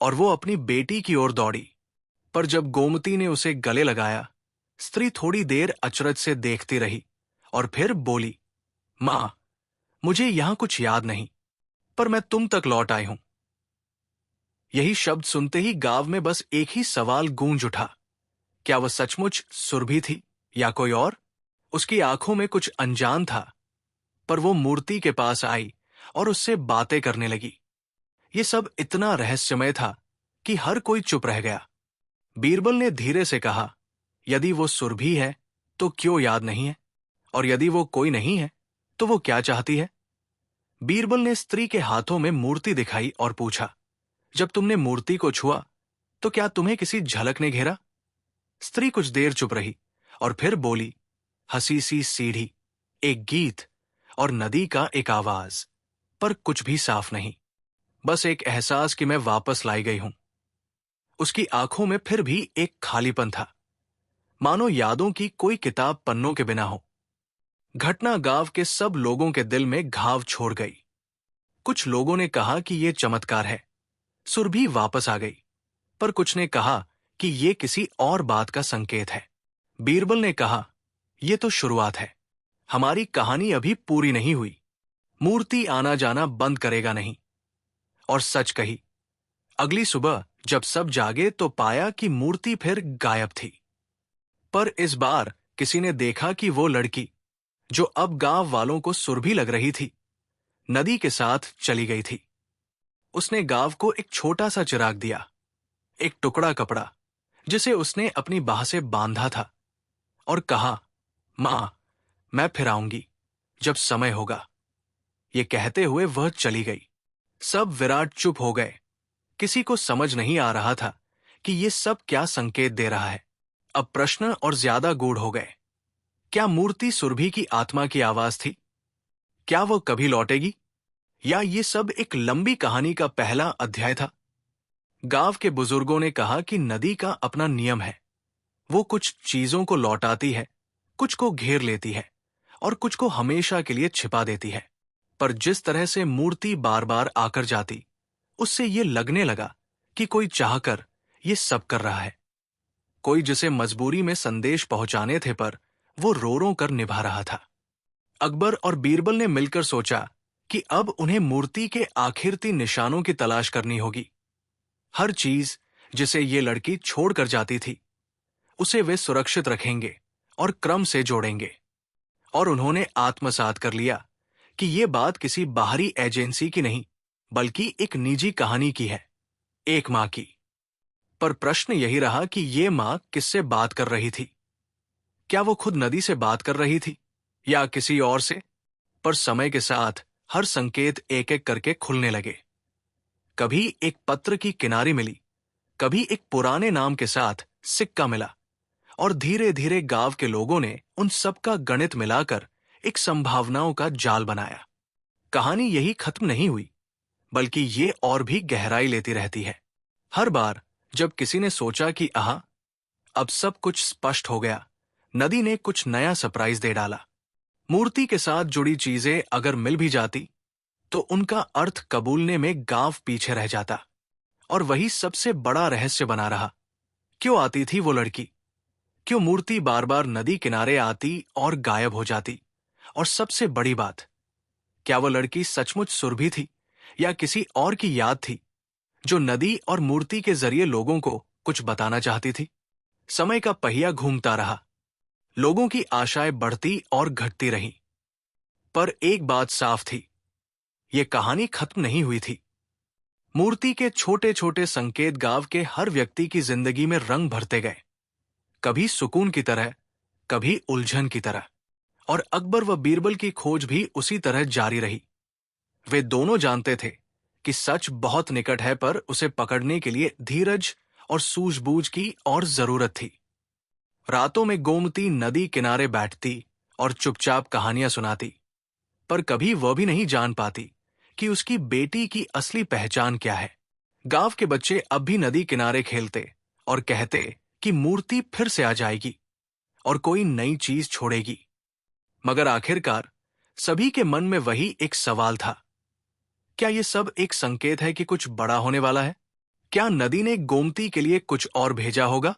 और वो अपनी बेटी की ओर दौड़ी। पर जब गोमती ने उसे गले लगाया, स्त्री थोड़ी देर अचरज से देखती रही और फिर बोली, मां, मुझे यहां कुछ याद नहीं, पर मैं तुम तक लौट आई हूं। यही शब्द सुनते ही गांव में बस एक ही सवाल गूंज उठा, क्या वह सचमुच सुरभि थी या कोई और? उसकी आंखों में कुछ अनजान था, पर वो मूर्ति के पास आई और उससे बातें करने लगी। ये सब इतना रहस्यमय था कि हर कोई चुप रह गया। बीरबल ने धीरे से कहा, यदि वो सुरभि है तो क्यों याद नहीं है, और यदि वो कोई नहीं है तो वो क्या चाहती है? बीरबल ने स्त्री के हाथों में मूर्ति दिखाई और पूछा, जब तुमने मूर्ति को छुआ तो क्या तुम्हें किसी झलक ने घेरा? स्त्री कुछ देर चुप रही और फिर बोली, हंसी सी सीढ़ी, एक गीत और नदी का एक आवाज, पर कुछ भी साफ नहीं, बस एक एहसास कि मैं वापस लाई गई हूं। उसकी आंखों में फिर भी एक खालीपन था, मानो यादों की कोई किताब पन्नों के बिना हो। घटना गांव के सब लोगों के दिल में घाव छोड़ गई। कुछ लोगों ने कहा कि यह चमत्कार है, सुरभि वापस आ गई, पर कुछ ने कहा कि यह किसी और बात का संकेत है। बीरबल ने कहा, यह तो शुरुआत है, हमारी कहानी अभी पूरी नहीं हुई। मूर्ति आना जाना बंद करेगा नहीं। और सच कही, अगली सुबह जब सब जागे तो पाया कि मूर्ति फिर गायब थी। पर इस बार किसी ने देखा कि वो लड़की, जो अब गांव वालों को सुरभि लग रही थी, नदी के साथ चली गई थी। उसने गांव को एक छोटा सा चिराग दिया, एक टुकड़ा कपड़ा जिसे उसने अपनी बाह से बांधा था, और कहा, मां, मैं फिर आऊंगी जब समय होगा। ये कहते हुए वह चली गई। सब विराट चुप हो गए। किसी को समझ नहीं आ रहा था कि ये सब क्या संकेत दे रहा है। अब प्रश्न और ज्यादा गूढ़ हो गए। क्या मूर्ति सुरभि की आत्मा की आवाज थी? क्या वो कभी लौटेगी? या ये सब एक लंबी कहानी का पहला अध्याय था? गांव के बुजुर्गों ने कहा कि नदी का अपना नियम है। वो कुछ चीजों को लौटाती है, कुछ को घेर लेती है और कुछ को हमेशा के लिए छिपा देती है। पर जिस तरह से मूर्ति बार बार आकर जाती, उससे ये लगने लगा कि कोई चाहकर ये सब कर रहा है। कोई जिसे मजबूरी में संदेश पहुंचाने थे, पर वो रो रो कर निभा रहा था। अकबर और बीरबल ने मिलकर सोचा कि अब उन्हें मूर्ति के आखिरती निशानों की तलाश करनी होगी। हर चीज जिसे ये लड़की छोड़कर जाती थी, उसे वे सुरक्षित रखेंगे और क्रम से जोड़ेंगे। और उन्होंने आत्मसात कर लिया कि ये बात किसी बाहरी एजेंसी की नहीं, बल्कि एक निजी कहानी की है, एक मां की। पर प्रश्न यही रहा कि ये मां किससे बात कर रही थी? क्या वो खुद नदी से बात कर रही थी या किसी और से? पर समय के साथ हर संकेत एक एक करके खुलने लगे। कभी एक पत्र की किनारी मिली, कभी एक पुराने नाम के साथ सिक्का मिला, और धीरे धीरे गांव के लोगों ने उन सब का गणित मिलाकर एक संभावनाओं का जाल बनाया। कहानी यही खत्म नहीं हुई, बल्कि ये और भी गहराई लेती रहती है। हर बार जब किसी ने सोचा कि अब सब कुछ स्पष्ट हो गया, नदी ने कुछ नया सरप्राइज दे डाला। मूर्ति के साथ जुड़ी चीजें अगर मिल भी जाती, तो उनका अर्थ कबूलने में गांव पीछे रह जाता। और वही सबसे बड़ा रहस्य बना रहा। क्यों आती थी वो लड़की? क्यों मूर्ति बार बार नदी किनारे आती और गायब हो जाती? और सबसे बड़ी बात, क्या वो लड़की सचमुच सुरभि थी या किसी और की याद थी, जो नदी और मूर्ति के जरिए लोगों को कुछ बताना चाहती थी? समय का पहिया घूमता रहा, लोगों की आशाएं बढ़ती और घटती रहीं। पर एक बात साफ थी, ये कहानी खत्म नहीं हुई थी। मूर्ति के छोटे छोटे संकेत गांव के हर व्यक्ति की जिंदगी में रंग भरते गए, कभी सुकून की तरह, कभी उलझन की तरह। और अकबर व बीरबल की खोज भी उसी तरह जारी रही। वे दोनों जानते थे कि सच बहुत निकट है, पर उसे पकड़ने के लिए धीरज और सूझबूझ की और जरूरत थी। रातों में गोमती नदी किनारे बैठती और चुपचाप कहानियां सुनाती, पर कभी वह भी नहीं जान पाती कि उसकी बेटी की असली पहचान क्या है। गांव के बच्चे अब भी नदी किनारे खेलते और कहते कि मूर्ति फिर से आ जाएगी और कोई नई चीज छोड़ेगी। मगर आखिरकार सभी के मन में वही एक सवाल था, क्या ये सब एक संकेत है कि कुछ बड़ा होने वाला है? क्या नदी ने गोमती के लिए कुछ और भेजा होगा,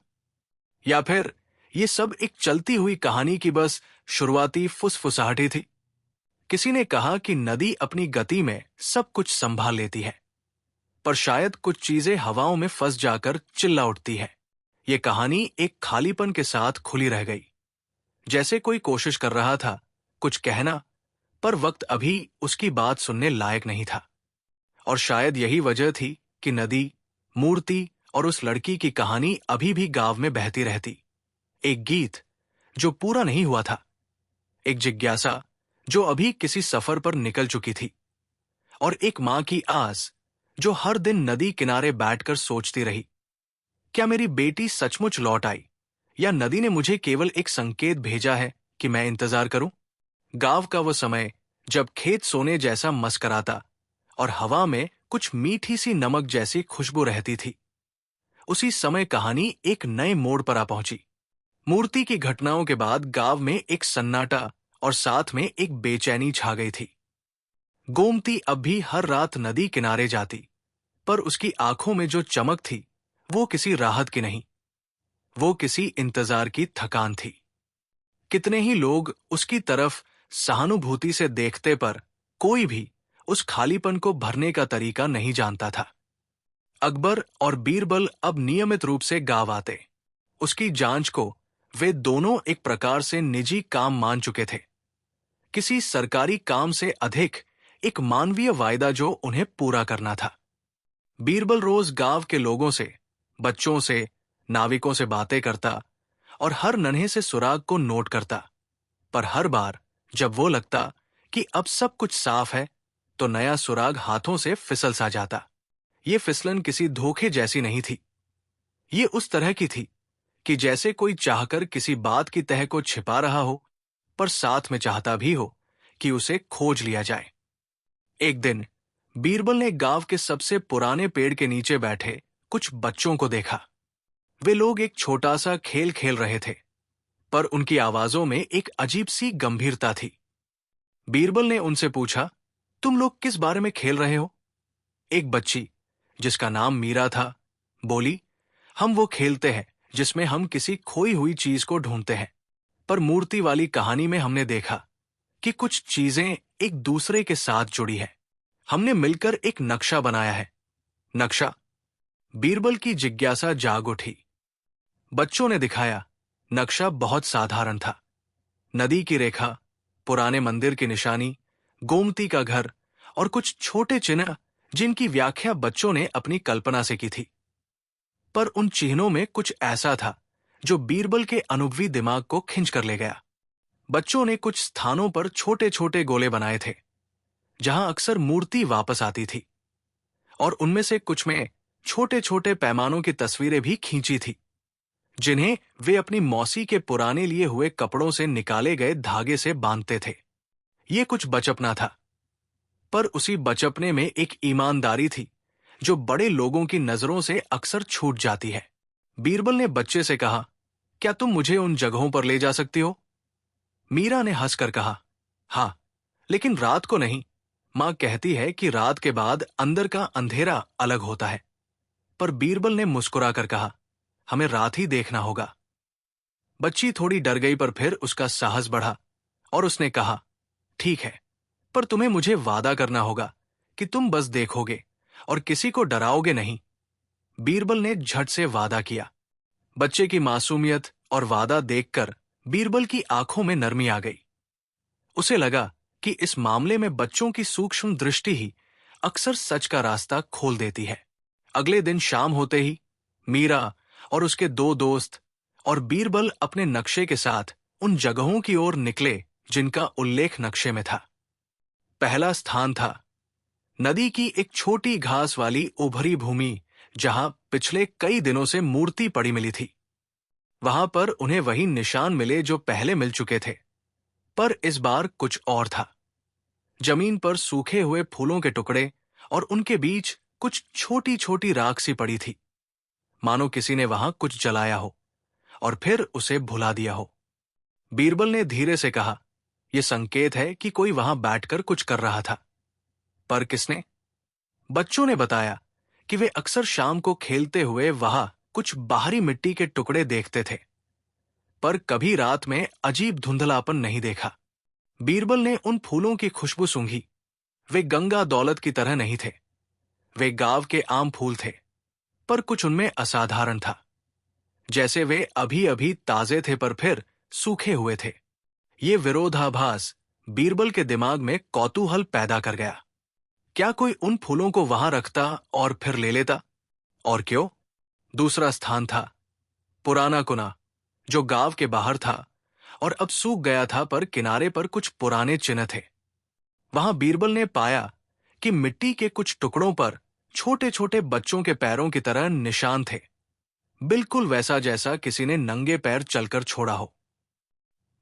या फिर ये सब एक चलती हुई कहानी की बस शुरुआती फुसफुसाहटी थी? किसी ने कहा कि नदी अपनी गति में सब कुछ संभाल लेती है, पर शायद कुछ चीजें हवाओं में फंस जाकर चिल्ला उठती है। ये कहानी एक खालीपन के साथ खुली रह गई, जैसे कोई कोशिश कर रहा था कुछ कहना, पर वक्त अभी उसकी बात सुनने लायक नहीं था। और शायद यही वजह थी कि नदी, मूर्ति और उस लड़की की कहानी अभी भी गांव में बहती रहती। एक गीत जो पूरा नहीं हुआ था, एक जिज्ञासा जो अभी किसी सफर पर निकल चुकी थी, और एक मां की आस जो हर दिन नदी किनारे बैठकर सोचती रही, क्या मेरी बेटी सचमुच लौट आई, या नदी ने मुझे केवल एक संकेत भेजा है कि मैं इंतजार करूं? गांव का वो समय जब खेत सोने जैसा मस्कराता और हवा में कुछ मीठी सी नमक जैसी खुशबू रहती थी, उसी समय कहानी एक नए मोड़ पर आ पहुंची। मूर्ति की घटनाओं के बाद गांव में एक सन्नाटा और साथ में एक बेचैनी छा गई थी। गोमती अब भी हर रात नदी किनारे जाती, पर उसकी आंखों में जो चमक थी, वो किसी राहत की नहीं, वो किसी इंतजार की थकान थी। कितने ही लोग उसकी तरफ सहानुभूति से देखते, पर कोई भी उस खालीपन को भरने का तरीका नहीं जानता था। अकबर और बीरबल अब नियमित रूप से गांव आते। उसकी जांच को वे दोनों एक प्रकार से निजी काम मान चुके थे, किसी सरकारी काम से अधिक एक मानवीय वायदा जो उन्हें पूरा करना था। बीरबल रोज गांव के लोगों से, बच्चों से, नाविकों से बातें करता और हर नन्हे से सुराग को नोट करता, पर हर बार जब वो लगता कि अब सब कुछ साफ है, तो नया सुराग हाथों से फिसल सा जाता। ये फिसलन किसी धोखे जैसी नहीं थी। ये उस तरह की थी कि जैसे कोई चाहकर किसी बात की तह को छिपा रहा हो, पर साथ में चाहता भी हो कि उसे खोज लिया जाए। एक दिन बीरबल ने गांव के सबसे पुराने पेड़ के नीचे बैठे कुछ बच्चों को देखा। वे लोग एक छोटा सा खेल खेल रहे थे, पर उनकी आवाजों में एक अजीब सी गंभीरता थी। बीरबल ने उनसे पूछा, तुम लोग किस बारे में खेल रहे हो? एक बच्ची, जिसका नाम मीरा था, बोली, हम वो खेलते हैं जिसमें हम किसी खोई हुई चीज को ढूंढते हैं। पर मूर्ति वाली कहानी में हमने देखा कि कुछ चीजें एक दूसरे के साथ जुड़ी हैं। हमने मिलकर एक नक्शा बनाया है। नक्शा? बीरबल की जिज्ञासा जाग उठी। बच्चों ने दिखाया। नक्शा बहुत साधारण था। नदी की रेखा, पुराने मंदिर की निशानी, गोमती का घर और कुछ छोटे चिन्ह जिनकी व्याख्या बच्चों ने अपनी कल्पना से की थी। पर उन चिन्हों में कुछ ऐसा था जो बीरबल के अनुभवी दिमाग को खिंच कर ले गया। बच्चों ने कुछ स्थानों पर छोटे छोटे गोले बनाए थे जहां अक्सर मूर्ति वापस आती थी, और उनमें से कुछ में छोटे छोटे पैमानों की तस्वीरें भी खींची थी जिन्हें वे अपनी मौसी के पुराने लिए हुए कपड़ों से निकाले गए धागे से बांधते थे। ये कुछ बचपना था, पर उसी बचपने में एक ईमानदारी थी जो बड़े लोगों की नजरों से अक्सर छूट जाती है। बीरबल ने बच्चे से कहा, क्या तुम मुझे उन जगहों पर ले जा सकती हो? मीरा ने हंसकर कहा, हाँ, लेकिन रात को नहीं। मां कहती है कि रात के बाद अंदर का अंधेरा अलग होता है। पर बीरबल ने मुस्कुराकर कहा, हमें रात ही देखना होगा। बच्ची थोड़ी डर गई, पर फिर उसका साहस बढ़ा और उसने कहा, ठीक है, पर तुम्हें मुझे वादा करना होगा कि तुम बस देखोगे और किसी को डराओगे नहीं। बीरबल ने झट से वादा किया। बच्चे की मासूमियत और वादा देखकर बीरबल की आंखों में नरमी आ गई। उसे लगा कि इस मामले में बच्चों की सूक्ष्म दृष्टि ही अक्सर सच का रास्ता खोल देती है। अगले दिन शाम होते ही मीरा और उसके दो दोस्त और बीरबल अपने नक्शे के साथ उन जगहों की ओर निकले जिनका उल्लेख नक्शे में था। पहला स्थान था नदी की एक छोटी घास वाली उभरी भूमि जहां पिछले कई दिनों से मूर्ति पड़ी मिली थी। वहां पर उन्हें वही निशान मिले जो पहले मिल चुके थे, पर इस बार कुछ और था। जमीन पर सूखे हुए फूलों के टुकड़े और उनके बीच कुछ छोटी छोटी राख सी पड़ी थी, मानो किसी ने वहां कुछ जलाया हो और फिर उसे भुला दिया हो। बीरबल ने धीरे से कहा, यह संकेत है कि कोई वहां बैठकर कुछ कर रहा था। पर किसने? बच्चों ने बताया कि वे अक्सर शाम को खेलते हुए वहां कुछ बाहरी मिट्टी के टुकड़े देखते थे, पर कभी रात में अजीब धुंधलापन नहीं देखा। बीरबल ने उन फूलों की खुशबू सूंघी। वे गंगा दौलत की तरह नहीं थे। वे गांव के आम फूल थे, पर कुछ उनमें असाधारण था, जैसे वे अभी अभी ताजे थे पर फिर सूखे हुए थे। ये विरोधाभास बीरबल के दिमाग में कौतूहल पैदा कर गया। क्या कोई उन फूलों को वहां रखता और फिर ले लेता? और क्यों? दूसरा स्थान था पुराना कुना, जो गांव के बाहर था और अब सूख गया था, पर किनारे पर कुछ पुराने चिन्ह थे। वहां बीरबल ने पाया कि मिट्टी के कुछ टुकड़ों पर छोटे छोटे बच्चों के पैरों की तरह निशान थे, बिल्कुल वैसा जैसा किसी ने नंगे पैर चलकर छोड़ा हो।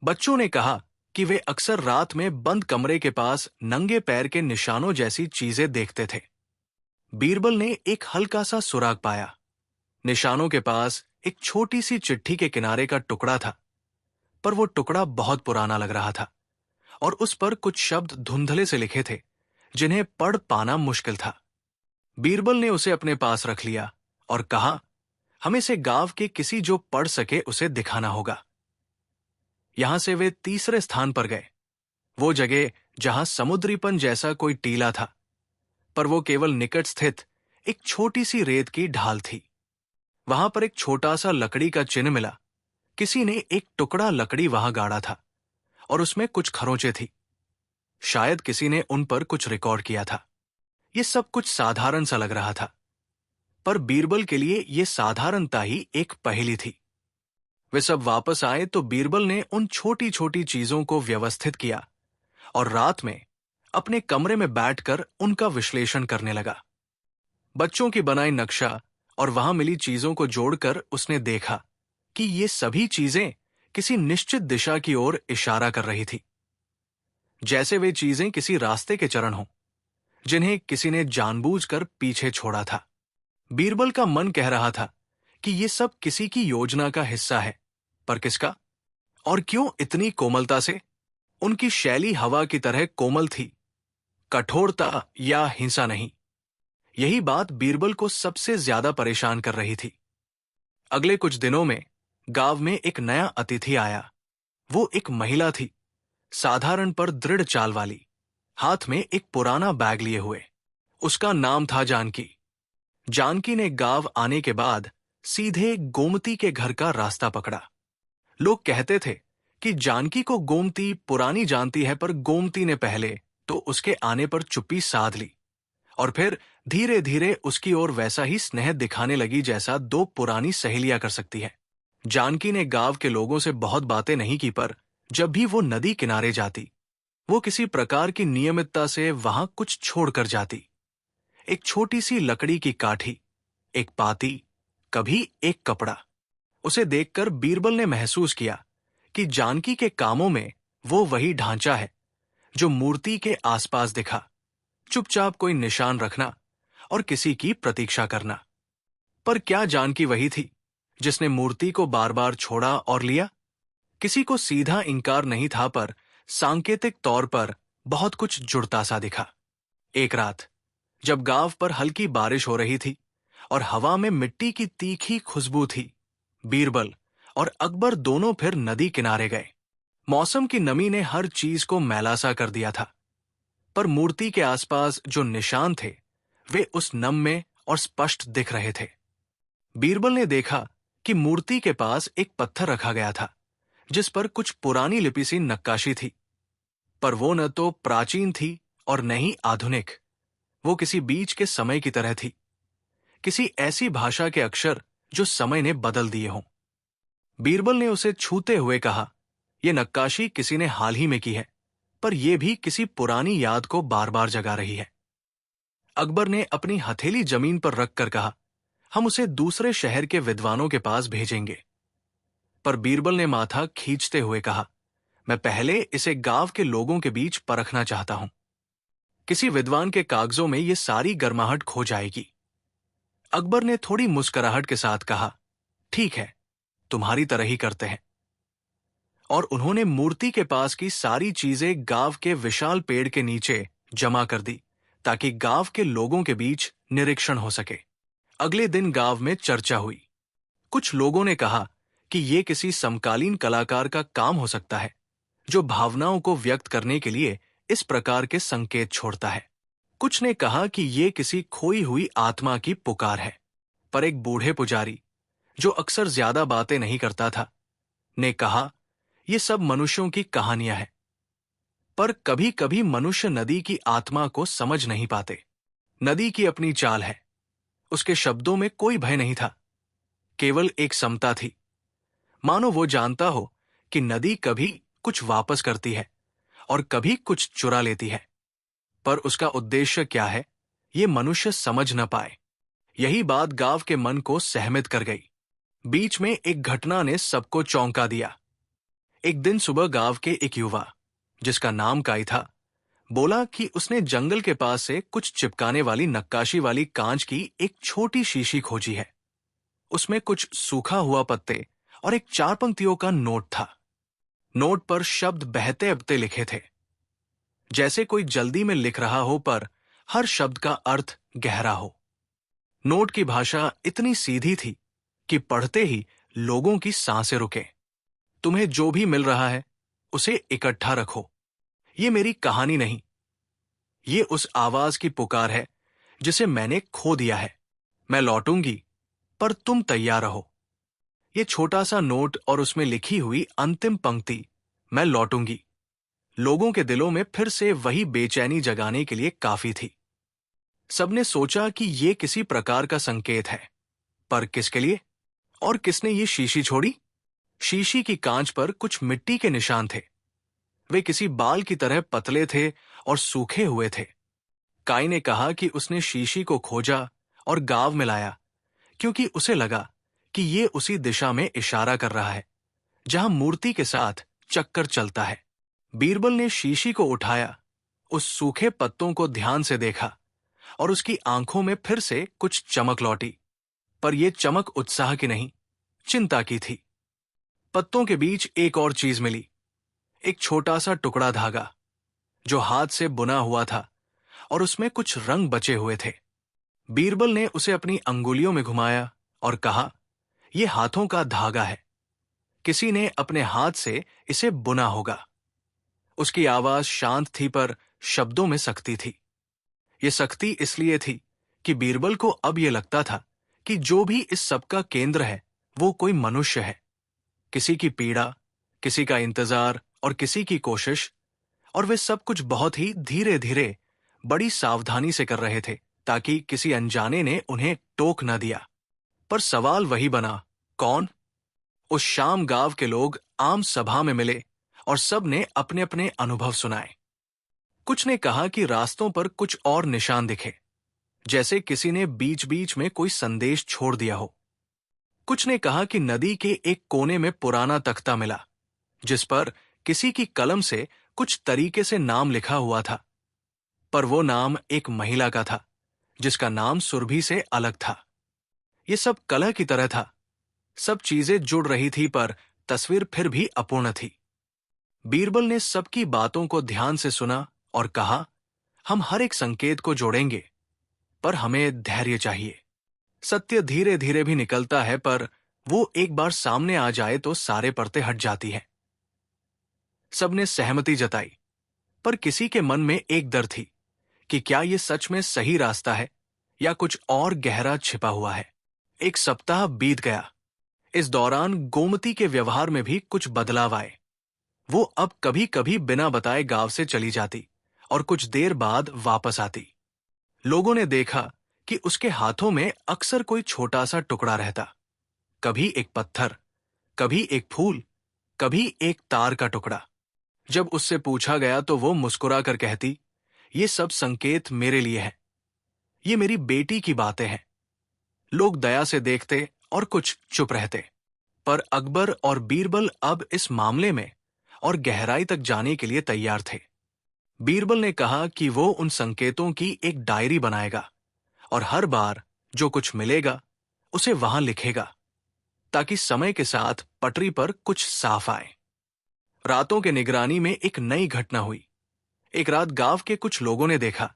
बच्चों ने कहा कि वे अक्सर रात में बंद कमरे के पास नंगे पैर के निशानों जैसी चीजें देखते थे। बीरबल ने एक हल्का सा सुराग पाया। निशानों के पास एक छोटी सी चिट्ठी के किनारे का टुकड़ा था, पर वो टुकड़ा बहुत पुराना लग रहा था और उस पर कुछ शब्द धुंधले से लिखे थे जिन्हें पढ़ पाना मुश्किल था। बीरबल ने उसे अपने पास रख लिया और कहा, हमें इसे गांव के किसी जो पढ़ सके उसे दिखाना होगा। यहां से वे तीसरे स्थान पर गए, वो जगह जहां समुद्रीपन जैसा कोई टीला था, पर वो केवल निकट स्थित एक छोटी सी रेत की ढाल थी। वहां पर एक छोटा सा लकड़ी का चिन्ह मिला। किसी ने एक टुकड़ा लकड़ी वहां गाड़ा था और उसमें कुछ खरोंचे थी। शायद किसी ने उन पर कुछ रिकॉर्ड किया था। ये सब कुछ साधारण सा लग रहा था, पर बीरबल के लिए यह साधारणता ही एक पहेली थी। वे सब वापस आए तो बीरबल ने उन छोटी छोटी चीजों को व्यवस्थित किया और रात में अपने कमरे में बैठकर उनका विश्लेषण करने लगा। बच्चों की बनाई नक्शा और वहां मिली चीजों को जोड़कर उसने देखा कि ये सभी चीजें किसी निश्चित दिशा की ओर इशारा कर रही थी, जैसे वे चीजें किसी रास्ते के चरण हों, जिन्हें किसी ने जानबूझकर पीछे छोड़ा था। बीरबल का मन कह रहा था कि ये सब किसी की योजना का हिस्सा है, पर किसका और क्यों इतनी कोमलता से? उनकी शैली हवा की तरह कोमल थी, कठोरता या हिंसा नहीं। यही बात बीरबल को सबसे ज्यादा परेशान कर रही थी। अगले कुछ दिनों में गांव में एक नया अतिथि आया। वो एक महिला थी, साधारण पर दृढ़ चाल वाली, हाथ में एक पुराना बैग लिए हुए। उसका नाम था जानकी। जानकी ने गांव आने के बाद सीधे गोमती के घर का रास्ता पकड़ा। लोग कहते थे कि जानकी को गोमती पुरानी जानती है, पर गोमती ने पहले तो उसके आने पर चुप्पी साध ली और फिर धीरे धीरे उसकी ओर वैसा ही स्नेह दिखाने लगी जैसा दो पुरानी सहेलियां कर सकती है। जानकी ने गांव के लोगों से बहुत बातें नहीं की, पर जब भी वो नदी किनारे जाती, वो किसी प्रकार की नियमितता से वहां कुछ छोड़कर जाती। एक छोटी सी लकड़ी की काठी, एक पाती, कभी एक कपड़ा। उसे देखकर बीरबल ने महसूस किया कि जानकी के कामों में वो वही ढांचा है जो मूर्ति के आसपास दिखा, चुपचाप कोई निशान रखना और किसी की प्रतीक्षा करना। पर क्या जानकी वही थी जिसने मूर्ति को बार बार छोड़ा और लिया? किसी को सीधा इंकार नहीं था, पर सांकेतिक तौर पर बहुत कुछ जुड़ता सा दिखा। एक रात जब गांव पर हल्की बारिश हो रही थी और हवा में मिट्टी की तीखी खुशबू थी, बीरबल और अकबर दोनों फिर नदी किनारे गए। मौसम की नमी ने हर चीज को मैलासा कर दिया था, पर मूर्ति के आसपास जो निशान थे वे उस नम में और स्पष्ट दिख रहे थे। बीरबल ने देखा कि मूर्ति के पास एक पत्थर रखा गया था जिस पर कुछ पुरानी लिपि सी नक्काशी थी, पर वो न तो प्राचीन थी और न ही आधुनिक। वो किसी बीच के समय की तरह थी, किसी ऐसी भाषा के अक्षर जो समय ने बदल दिए हों। बीरबल ने उसे छूते हुए कहा, यह नक्काशी किसी ने हाल ही में की है, पर यह भी किसी पुरानी याद को बार बार जगा रही है। अकबर ने अपनी हथेली जमीन पर रखकर कहा, हम उसे दूसरे शहर के विद्वानों के पास भेजेंगे। पर बीरबल ने माथा खींचते हुए कहा, मैं पहले इसे गांव के लोगों के बीच परखना चाहता हूं। किसी विद्वान के कागजों में यह सारी गर्माहट खो जाएगी। अकबर ने थोड़ी मुस्कुराहट के साथ कहा, ठीक है, तुम्हारी तरह ही करते हैं। और उन्होंने मूर्ति के पास की सारी चीजें गांव के विशाल पेड़ के नीचे जमा कर दी ताकि गांव के लोगों के बीच निरीक्षण हो सके। अगले दिन गांव में चर्चा हुई। कुछ लोगों ने कहा कि यह किसी समकालीन कलाकार का काम हो सकता है जो भावनाओं को व्यक्त करने के लिए इस प्रकार के संकेत छोड़ता है। कुछ ने कहा कि यह किसी खोई हुई आत्मा की पुकार है, पर एक बूढ़े पुजारी जो अक्सर ज्यादा बातें नहीं करता था ने कहा, यह सब मनुष्यों की कहानियां हैं। पर कभी कभी मनुष्य नदी की आत्मा को समझ नहीं पाते। नदी की अपनी चाल है, उसके शब्दों में कोई भय नहीं था, केवल एक समता थी। मानो वो जानता हो कि नदी कभी कुछ वापस करती है और कभी कुछ चुरा लेती है, पर उसका उद्देश्य क्या है ये मनुष्य समझ न पाए। यही बात गांव के मन को सहमित कर गई। बीच में एक घटना ने सबको चौंका दिया। एक दिन सुबह गांव के एक युवा, जिसका नाम काई था, बोला कि उसने जंगल के पास से कुछ चिपकाने वाली नक्काशी वाली कांच की एक छोटी शीशी खोजी है। उसमें कुछ सूखा हुआ पत्ते और एक 4 पंक्तियों का नोट था। नोट पर शब्द बहते बहते लिखे थे, जैसे कोई जल्दी में लिख रहा हो, पर हर शब्द का अर्थ गहरा हो। नोट की भाषा इतनी सीधी थी कि पढ़ते ही लोगों की सांसें रुके। तुम्हें जो भी मिल रहा है उसे इकट्ठा रखो, ये मेरी कहानी नहीं, ये उस आवाज की पुकार है जिसे मैंने खो दिया है। मैं लौटूंगी, पर तुम तैयार रहो। ये छोटा सा नोट और उसमें लिखी हुई अंतिम पंक्ति, मैं लौटूंगी, लोगों के दिलों में फिर से वही बेचैनी जगाने के लिए काफी थी। सबने सोचा कि यह किसी प्रकार का संकेत है, पर किसके लिए? और किसने ये शीशी छोड़ी? शीशी की कांच पर कुछ मिट्टी के निशान थे। वे किसी बाल की तरह पतले थे और सूखे हुए थे। काई ने कहा कि उसने शीशी को खोजा और गांव में लाया, क्योंकि उसे लगा कि ये उसी दिशा में इशारा कर रहा है जहां मूर्ति के साथ चक्कर चलता है। बीरबल ने शीशी को उठाया, उस सूखे पत्तों को ध्यान से देखा और उसकी आंखों में फिर से कुछ चमक लौटी, पर यह चमक उत्साह की नहीं, चिंता की थी। पत्तों के बीच एक और चीज मिली, एक छोटा सा टुकड़ा धागा जो हाथ से बुना हुआ था और उसमें कुछ रंग बचे हुए थे। बीरबल ने उसे अपनी अंगुलियों में घुमाया और कहा, यह हाथों का धागा है, किसी ने अपने हाथ से इसे बुना होगा। उसकी आवाज शांत थी पर शब्दों में सख्ती थी। यह सख्ती इसलिए थी कि बीरबल को अब यह लगता था कि जो भी इस सब का केंद्र है वो कोई मनुष्य है। किसी की पीड़ा, किसी का इंतजार और किसी की कोशिश, और वे सब कुछ बहुत ही धीरे धीरे बड़ी सावधानी से कर रहे थे ताकि किसी अनजाने ने उन्हें टोक न दिया। पर सवाल वही बना, कौन? उस शाम गांव के लोग आम सभा में मिले और सब ने अपने अपने अनुभव सुनाए। कुछ ने कहा कि रास्तों पर कुछ और निशान दिखे, जैसे किसी ने बीच बीच में कोई संदेश छोड़ दिया हो। कुछ ने कहा कि नदी के एक कोने में पुराना तख्ता मिला जिस पर किसी की कलम से कुछ तरीके से नाम लिखा हुआ था, पर वो नाम एक महिला का था जिसका नाम सुरभि से अलग था। ये सब कलह की तरह था, सब चीजें जुड़ रही थी पर तस्वीर फिर भी अपूर्ण थी। बीरबल ने सबकी बातों को ध्यान से सुना और कहा, हम हर एक संकेत को जोड़ेंगे, पर हमें धैर्य चाहिए। सत्य धीरे धीरे भी निकलता है, पर वो एक बार सामने आ जाए तो सारे परतें हट जाती हैं। सबने सहमति जताई, पर किसी के मन में एक डर थी कि क्या ये सच में सही रास्ता है या कुछ और गहरा छिपा हुआ है। एक सप्ताह बीत गया। इस दौरान गोमती के व्यवहार में भी कुछ बदलाव आए। वो अब कभी कभी बिना बताए गांव से चली जाती और कुछ देर बाद वापस आती। लोगों ने देखा कि उसके हाथों में अक्सर कोई छोटा सा टुकड़ा रहता, कभी एक पत्थर, कभी एक फूल, कभी एक तार का टुकड़ा। जब उससे पूछा गया तो वो मुस्कुरा कर कहती, ये सब संकेत मेरे लिए है, ये मेरी बेटी की बातें हैं। लोग दया से देखते और कुछ चुप रहते, पर अकबर और बीरबल अब इस मामले में और गहराई तक जाने के लिए तैयार थे। बीरबल ने कहा कि वो उन संकेतों की एक डायरी बनाएगा और हर बार जो कुछ मिलेगा उसे वहां लिखेगा, ताकि समय के साथ पटरी पर कुछ साफ आए। रातों के निगरानी में एक नई घटना हुई। एक रात गांव के कुछ लोगों ने देखा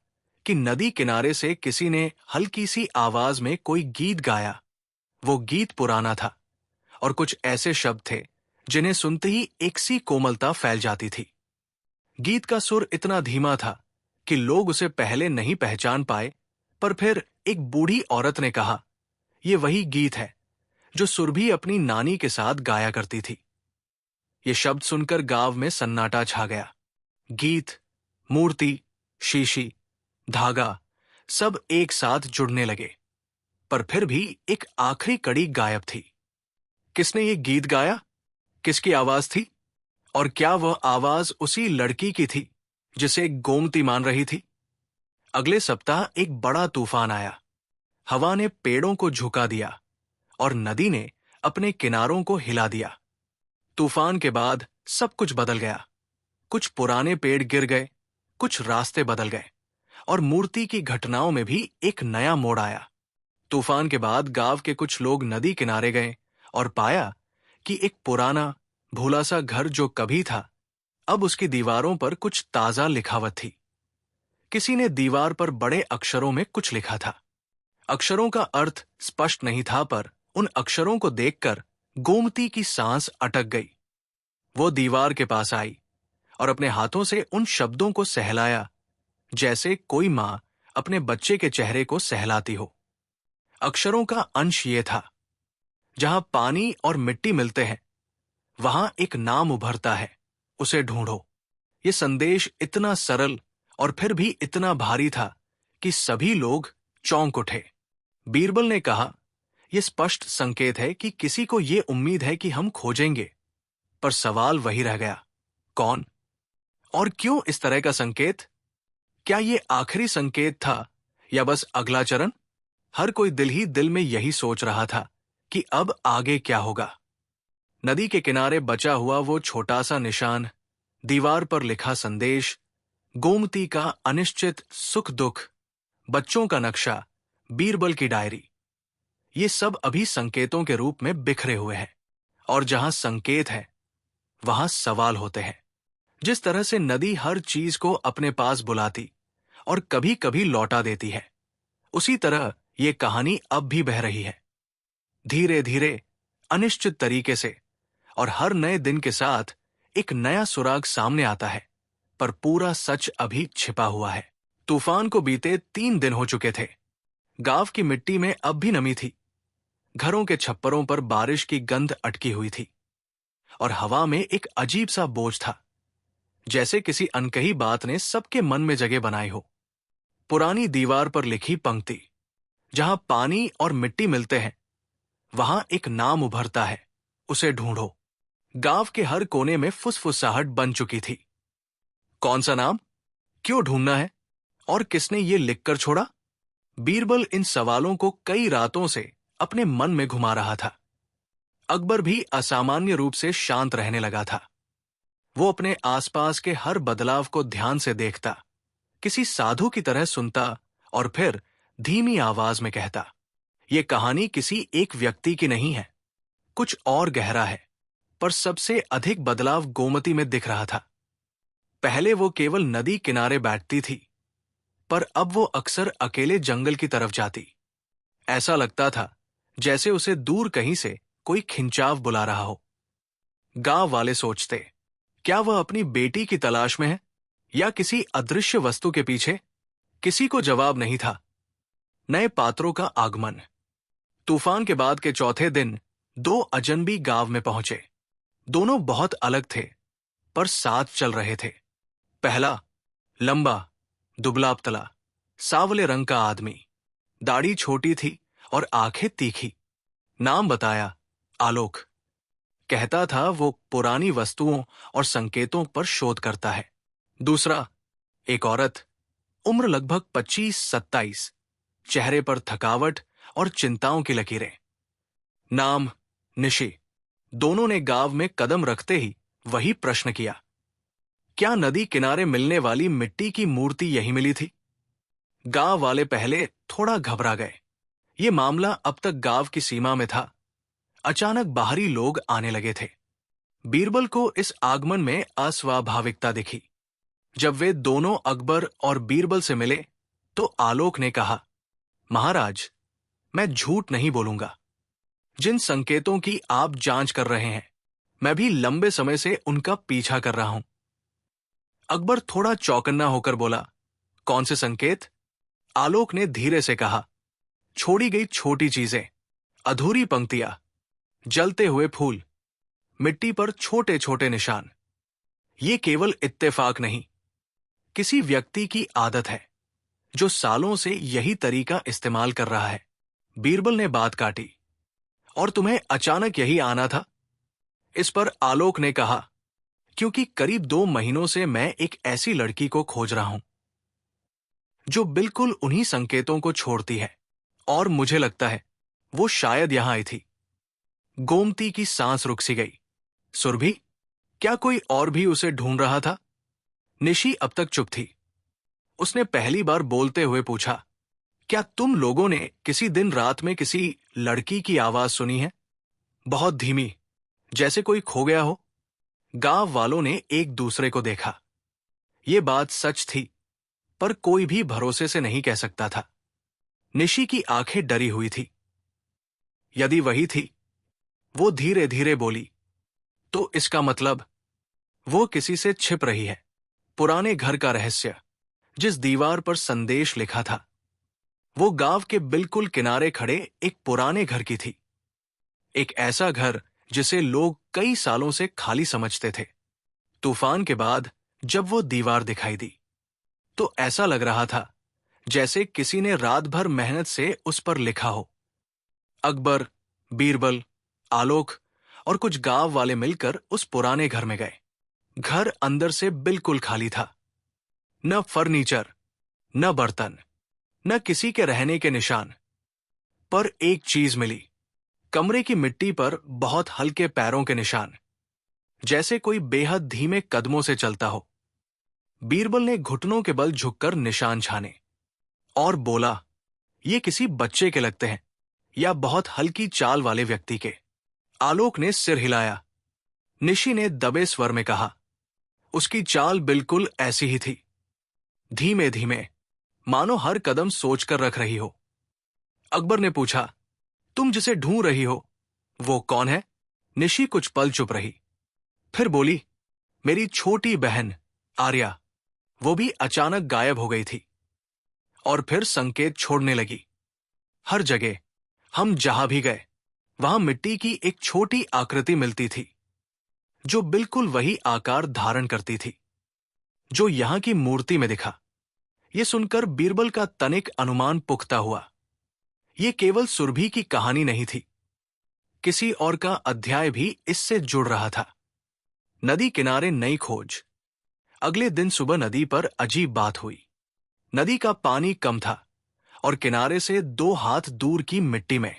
कि नदी किनारे से किसी ने हल्की सी आवाज में कोई गीत गाया। वो गीत पुराना था और कुछ ऐसे शब्द थे जिन्हें सुनते ही एक सी कोमलता फैल जाती थी। गीत का सुर इतना धीमा था कि लोग उसे पहले नहीं पहचान पाए, पर फिर एक बूढ़ी औरत ने कहा, ये वही गीत है जो सुरभि अपनी नानी के साथ गाया करती थी। ये शब्द सुनकर गांव में सन्नाटा छा गया। गीत, मूर्ति, शीशी, धागा सब एक साथ जुड़ने लगे, पर फिर भी एक आखिरी कड़ी गायब थी। किसने ये गीत गाया? किसकी आवाज थी? और क्या वह आवाज उसी लड़की की थी जिसे गोमती मान रही थी? अगले सप्ताह एक बड़ा तूफान आया। हवा ने पेड़ों को झुका दिया और नदी ने अपने किनारों को हिला दिया। तूफान के बाद सब कुछ बदल गया। कुछ पुराने पेड़ गिर गए, कुछ रास्ते बदल गए और मूर्ति की घटनाओं में भी एक नया मोड़ आया। तूफान के बाद गांव के कुछ लोग नदी किनारे गए और पाया कि एक पुराना भूला सा घर जो कभी था, अब उसकी दीवारों पर कुछ ताजा लिखावट थी। किसी ने दीवार पर बड़े अक्षरों में कुछ लिखा था। अक्षरों का अर्थ स्पष्ट नहीं था, पर उन अक्षरों को देखकर गोमती की सांस अटक गई। वो दीवार के पास आई और अपने हाथों से उन शब्दों को सहलाया जैसे कोई मां अपने बच्चे के चेहरे को सहलाती हो। अक्षरों का अंश ये था, जहां पानी और मिट्टी मिलते हैं वहां एक नाम उभरता है, उसे ढूंढो। ये संदेश इतना सरल और फिर भी इतना भारी था कि सभी लोग चौंक उठे। बीरबल ने कहा, यह स्पष्ट संकेत है कि किसी को यह उम्मीद है कि हम खोजेंगे, पर सवाल वही रह गया, कौन? और क्यों इस तरह का संकेत? क्या ये आखिरी संकेत था या बस अगला चरण? हर कोई दिल ही दिल में यही सोच रहा था कि अब आगे क्या होगा। नदी के किनारे बचा हुआ वो छोटा सा निशान, दीवार पर लिखा संदेश, गोमती का अनिश्चित सुख दुख, बच्चों का नक्शा, बीरबल की डायरी, ये सब अभी संकेतों के रूप में बिखरे हुए हैं। और जहां संकेत है वहां सवाल होते हैं। जिस तरह से नदी हर चीज को अपने पास बुलाती और कभी कभी लौटा देती है, उसी तरह ये कहानी अब भी बह रही है, धीरे धीरे, अनिश्चित तरीके से। और हर नए दिन के साथ एक नया सुराग सामने आता है, पर पूरा सच अभी छिपा हुआ है। तूफान को बीते 3 दिन हो चुके थे। गांव की मिट्टी में अब भी नमी थी। घरों के छप्परों पर बारिश की गंध अटकी हुई थी और हवा में एक अजीब सा बोझ था, जैसे किसी अनकही बात ने सबके मन में जगह बनाई हो। पुरानी दीवार पर लिखी पंक्ति, जहां पानी और मिट्टी मिलते हैं वहां एक नाम उभरता है, उसे ढूंढो। गांव के हर कोने में फुसफुसाहट बन चुकी थी। कौन सा नाम? क्यों ढूंढना है? और किसने ये लिखकर छोड़ा? बीरबल इन सवालों को कई रातों से अपने मन में घुमा रहा था। अकबर भी असामान्य रूप से शांत रहने लगा था। वो अपने आसपास के हर बदलाव को ध्यान से देखता, किसी साधु की तरह सुनता और फिर धीमी आवाज में कहता, ये कहानी किसी एक व्यक्ति की नहीं है, कुछ और गहरा है। पर सबसे अधिक बदलाव गोमती में दिख रहा था। पहले वो केवल नदी किनारे बैठती थी, पर अब वो अक्सर अकेले जंगल की तरफ जाती। ऐसा लगता था जैसे उसे दूर कहीं से कोई खिंचाव बुला रहा हो। गांव वाले सोचते, क्या वह अपनी बेटी की तलाश में है या किसी अदृश्य वस्तु के पीछे? किसी को जवाब नहीं था। नए पात्रों का आगमन। तूफान के बाद के चौथे दिन 2 अजनबी गांव में पहुंचे। दोनों बहुत अलग थे, पर साथ चल रहे थे। पहला, लंबा, दुबला पतला, सांवले रंग का आदमी, दाढ़ी छोटी थी और आंखें तीखी। नाम बताया, आलोक। कहता था वो पुरानी वस्तुओं और संकेतों पर शोध करता है। दूसरा, एक औरत, उम्र लगभग 25-27, चेहरे पर थकावट और चिंताओं की लकीरें। नाम, निशी। दोनों ने गांव में कदम रखते ही वही प्रश्न किया, क्या नदी किनारे मिलने वाली मिट्टी की मूर्ति यही मिली थी? गांव वाले पहले थोड़ा घबरा गए। ये मामला अब तक गांव की सीमा में था। अचानक बाहरी लोग आने लगे थे। बीरबल को इस आगमन में अस्वाभाविकता दिखी। जब वे दोनों अकबर और बीरबल से मिले तो आलोक ने कहा, महाराज, मैं झूठ नहीं बोलूंगा। जिन संकेतों की आप जांच कर रहे हैं, मैं भी लंबे समय से उनका पीछा कर रहा हूं। अकबर थोड़ा चौकन्ना होकर बोला, कौन से संकेत? आलोक ने धीरे से कहा, छोड़ी गई छोटी चीजें, अधूरी पंक्तियां, जलते हुए फूल, मिट्टी पर छोटे छोटे निशान। ये केवल इत्तेफाक नहीं, किसी व्यक्ति की आदत है जो सालों से यही तरीका इस्तेमाल कर रहा है। बीरबल ने बात काटी, और तुम्हें अचानक यही आना था? इस पर आलोक ने कहा, क्योंकि करीब 2 महीनों से मैं एक ऐसी लड़की को खोज रहा हूं जो बिल्कुल उन्हीं संकेतों को छोड़ती है, और मुझे लगता है वो शायद यहां आई थी। गोमती की सांस रुक सी गई। सुरभि? क्या कोई और भी उसे ढूंढ रहा था? निशी अब तक चुप थी। उसने पहली बार बोलते हुए पूछा, क्या तुम लोगों ने किसी दिन रात में किसी लड़की की आवाज सुनी है? बहुत धीमी, जैसे कोई खो गया हो। गांव वालों ने एक दूसरे को देखा। ये बात सच थी, पर कोई भी भरोसे से नहीं कह सकता था। निशी की आंखें डरी हुई थी। यदि वही थी, वो धीरे धीरे बोली, तो इसका मतलब वो किसी से छिप रही है। पुराने घर का रहस्य, जिस दीवार पर संदेश लिखा था, वो गांव के बिल्कुल किनारे खड़े एक पुराने घर की थी। एक ऐसा घर जिसे लोग कई सालों से खाली समझते थे। तूफान के बाद जब वो दीवार दिखाई दी, तो ऐसा लग रहा था जैसे किसी ने रात भर मेहनत से उस पर लिखा हो। अकबर, बीरबल, आलोक और कुछ गांव वाले मिलकर उस पुराने घर में गए। घर अंदर से बिल्कुल खाली था। न फर्नीचर, न बर्तन, न किसी के रहने के निशान। पर एक चीज मिली, कमरे की मिट्टी पर बहुत हल्के पैरों के निशान, जैसे कोई बेहद धीमे कदमों से चलता हो। बीरबल ने घुटनों के बल झुककर निशान छाने और बोला, ये किसी बच्चे के लगते हैं या बहुत हल्की चाल वाले व्यक्ति के। आलोक ने सिर हिलाया। निशी ने दबे स्वर में कहा, उसकी चाल बिल्कुल ऐसी ही थी, धीमे धीमे, मानो हर कदम सोचकर रख रही हो। अकबर ने पूछा, तुम जिसे ढूंढ रही हो वो कौन है? निशी कुछ पल चुप रही, फिर बोली, मेरी छोटी बहन आर्या। वो भी अचानक गायब हो गई थी और फिर संकेत छोड़ने लगी। हर जगह हम जहां भी गए वहां मिट्टी की एक छोटी आकृति मिलती थी, जो बिल्कुल वही आकार धारण करती थी जो यहां की मूर्ति में दिखा। यह सुनकर बीरबल का तनिक अनुमान पुख्ता हुआ। यह केवल सुरभि की कहानी नहीं थी, किसी और का अध्याय भी इससे जुड़ रहा था। नदी किनारे नई खोज। अगले दिन सुबह नदी पर अजीब बात हुई। नदी का पानी कम था और किनारे से 2 हाथ दूर की मिट्टी में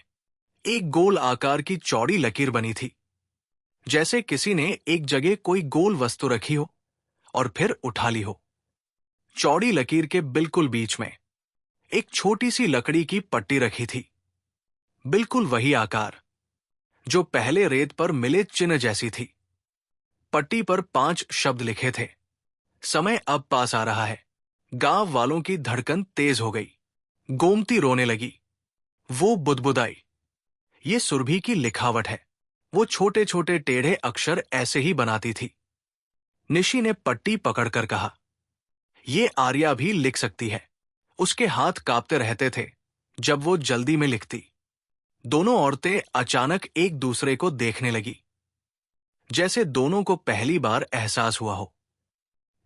एक गोल आकार की चौड़ी लकीर बनी थी, जैसे किसी ने एक जगह कोई गोल वस्तु रखी हो और फिर उठा ली हो। चौड़ी लकीर के बिल्कुल बीच में एक छोटी सी लकड़ी की पट्टी रखी थी, बिल्कुल वही आकार जो पहले रेत पर मिले चिन्ह जैसी थी। पट्टी पर 5 शब्द लिखे थे, समय अब पास आ रहा है। गांव वालों की धड़कन तेज हो गई। गोमती रोने लगी। वो बुदबुदाई, ये सुरभि की लिखावट है। वो छोटे छोटे टेढ़े अक्षर ऐसे ही बनाती थी। निशी ने पट्टी पकड़कर कहा, ये आर्या भी लिख सकती है। उसके हाथ कांपते रहते थे जब वो जल्दी में लिखती। दोनों औरतें अचानक एक दूसरे को देखने लगी, जैसे दोनों को पहली बार एहसास हुआ हो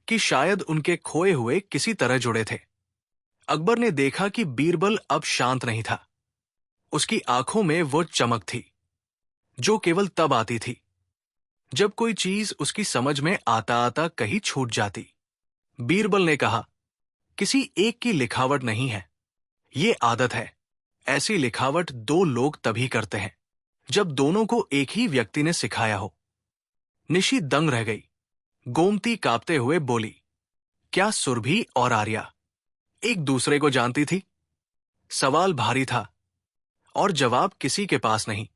कि शायद उनके खोए हुए किसी तरह जुड़े थे। अकबर ने देखा कि बीरबल अब शांत नहीं था। उसकी आंखों में वो चमक थी जो केवल तब आती थी जब कोई चीज उसकी समझ में आता आता कहीं छूट जाती। बीरबल ने कहा, किसी एक की लिखावट नहीं है, ये आदत है। ऐसी लिखावट 2 लोग तभी करते हैं जब दोनों को एक ही व्यक्ति ने सिखाया हो। निशी दंग रह गई। गोमती कांपते हुए बोली, क्या सुरभि और आर्या एक दूसरे को जानती थी? सवाल भारी था और जवाब किसी के पास नहीं।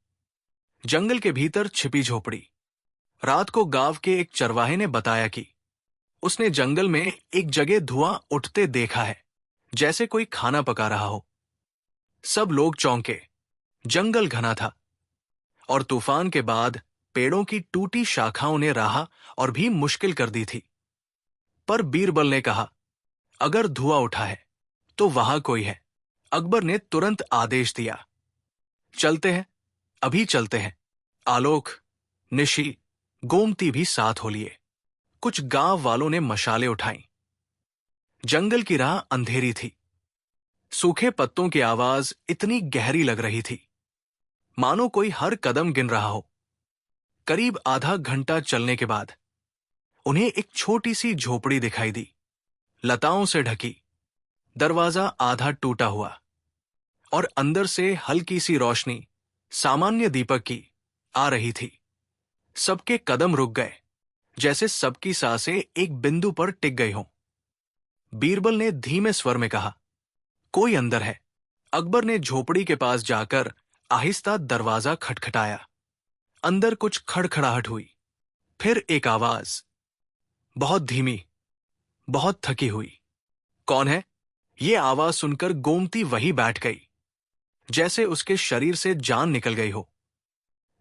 जंगल के भीतर छिपी झोपड़ी। रात को गांव के एक चरवाहे ने बताया कि उसने जंगल में एक जगह धुआं उठते देखा है, जैसे कोई खाना पका रहा हो। सब लोग चौंके। जंगल घना था और तूफान के बाद पेड़ों की टूटी शाखाओं ने राह और भी मुश्किल कर दी थी। पर बीरबल ने कहा, अगर धुआं उठा है तो वहां कोई है। अकबर ने तुरंत आदेश दिया, चलते हैं, अभी चलते हैं। आलोक, निशी, गोमती भी साथ हो लिए। कुछ गांव वालों ने मशालें उठाई। जंगल की राह अंधेरी थी। सूखे पत्तों की आवाज इतनी गहरी लग रही थी मानो कोई हर कदम गिन रहा हो। करीब आधा घंटा चलने के बाद उन्हें एक छोटी सी झोपड़ी दिखाई दी, लताओं से ढकी। दरवाजा आधा टूटा हुआ और अंदर से हल्की सी रोशनी सामान्य दीपक की आ रही थी। सबके कदम रुक गए, जैसे सबकी सांसें एक बिंदु पर टिक गई हों। बीरबल ने धीमे स्वर में कहा, कोई अंदर है। अकबर ने झोपड़ी के पास जाकर आहिस्ता दरवाजा खटखटाया। अंदर कुछ खड़खड़ाहट हुई। फिर एक आवाज, बहुत धीमी, बहुत थकी हुई। कौन है? ये आवाज सुनकर गोमती वहीं बैठ गई, जैसे उसके शरीर से जान निकल गई हो।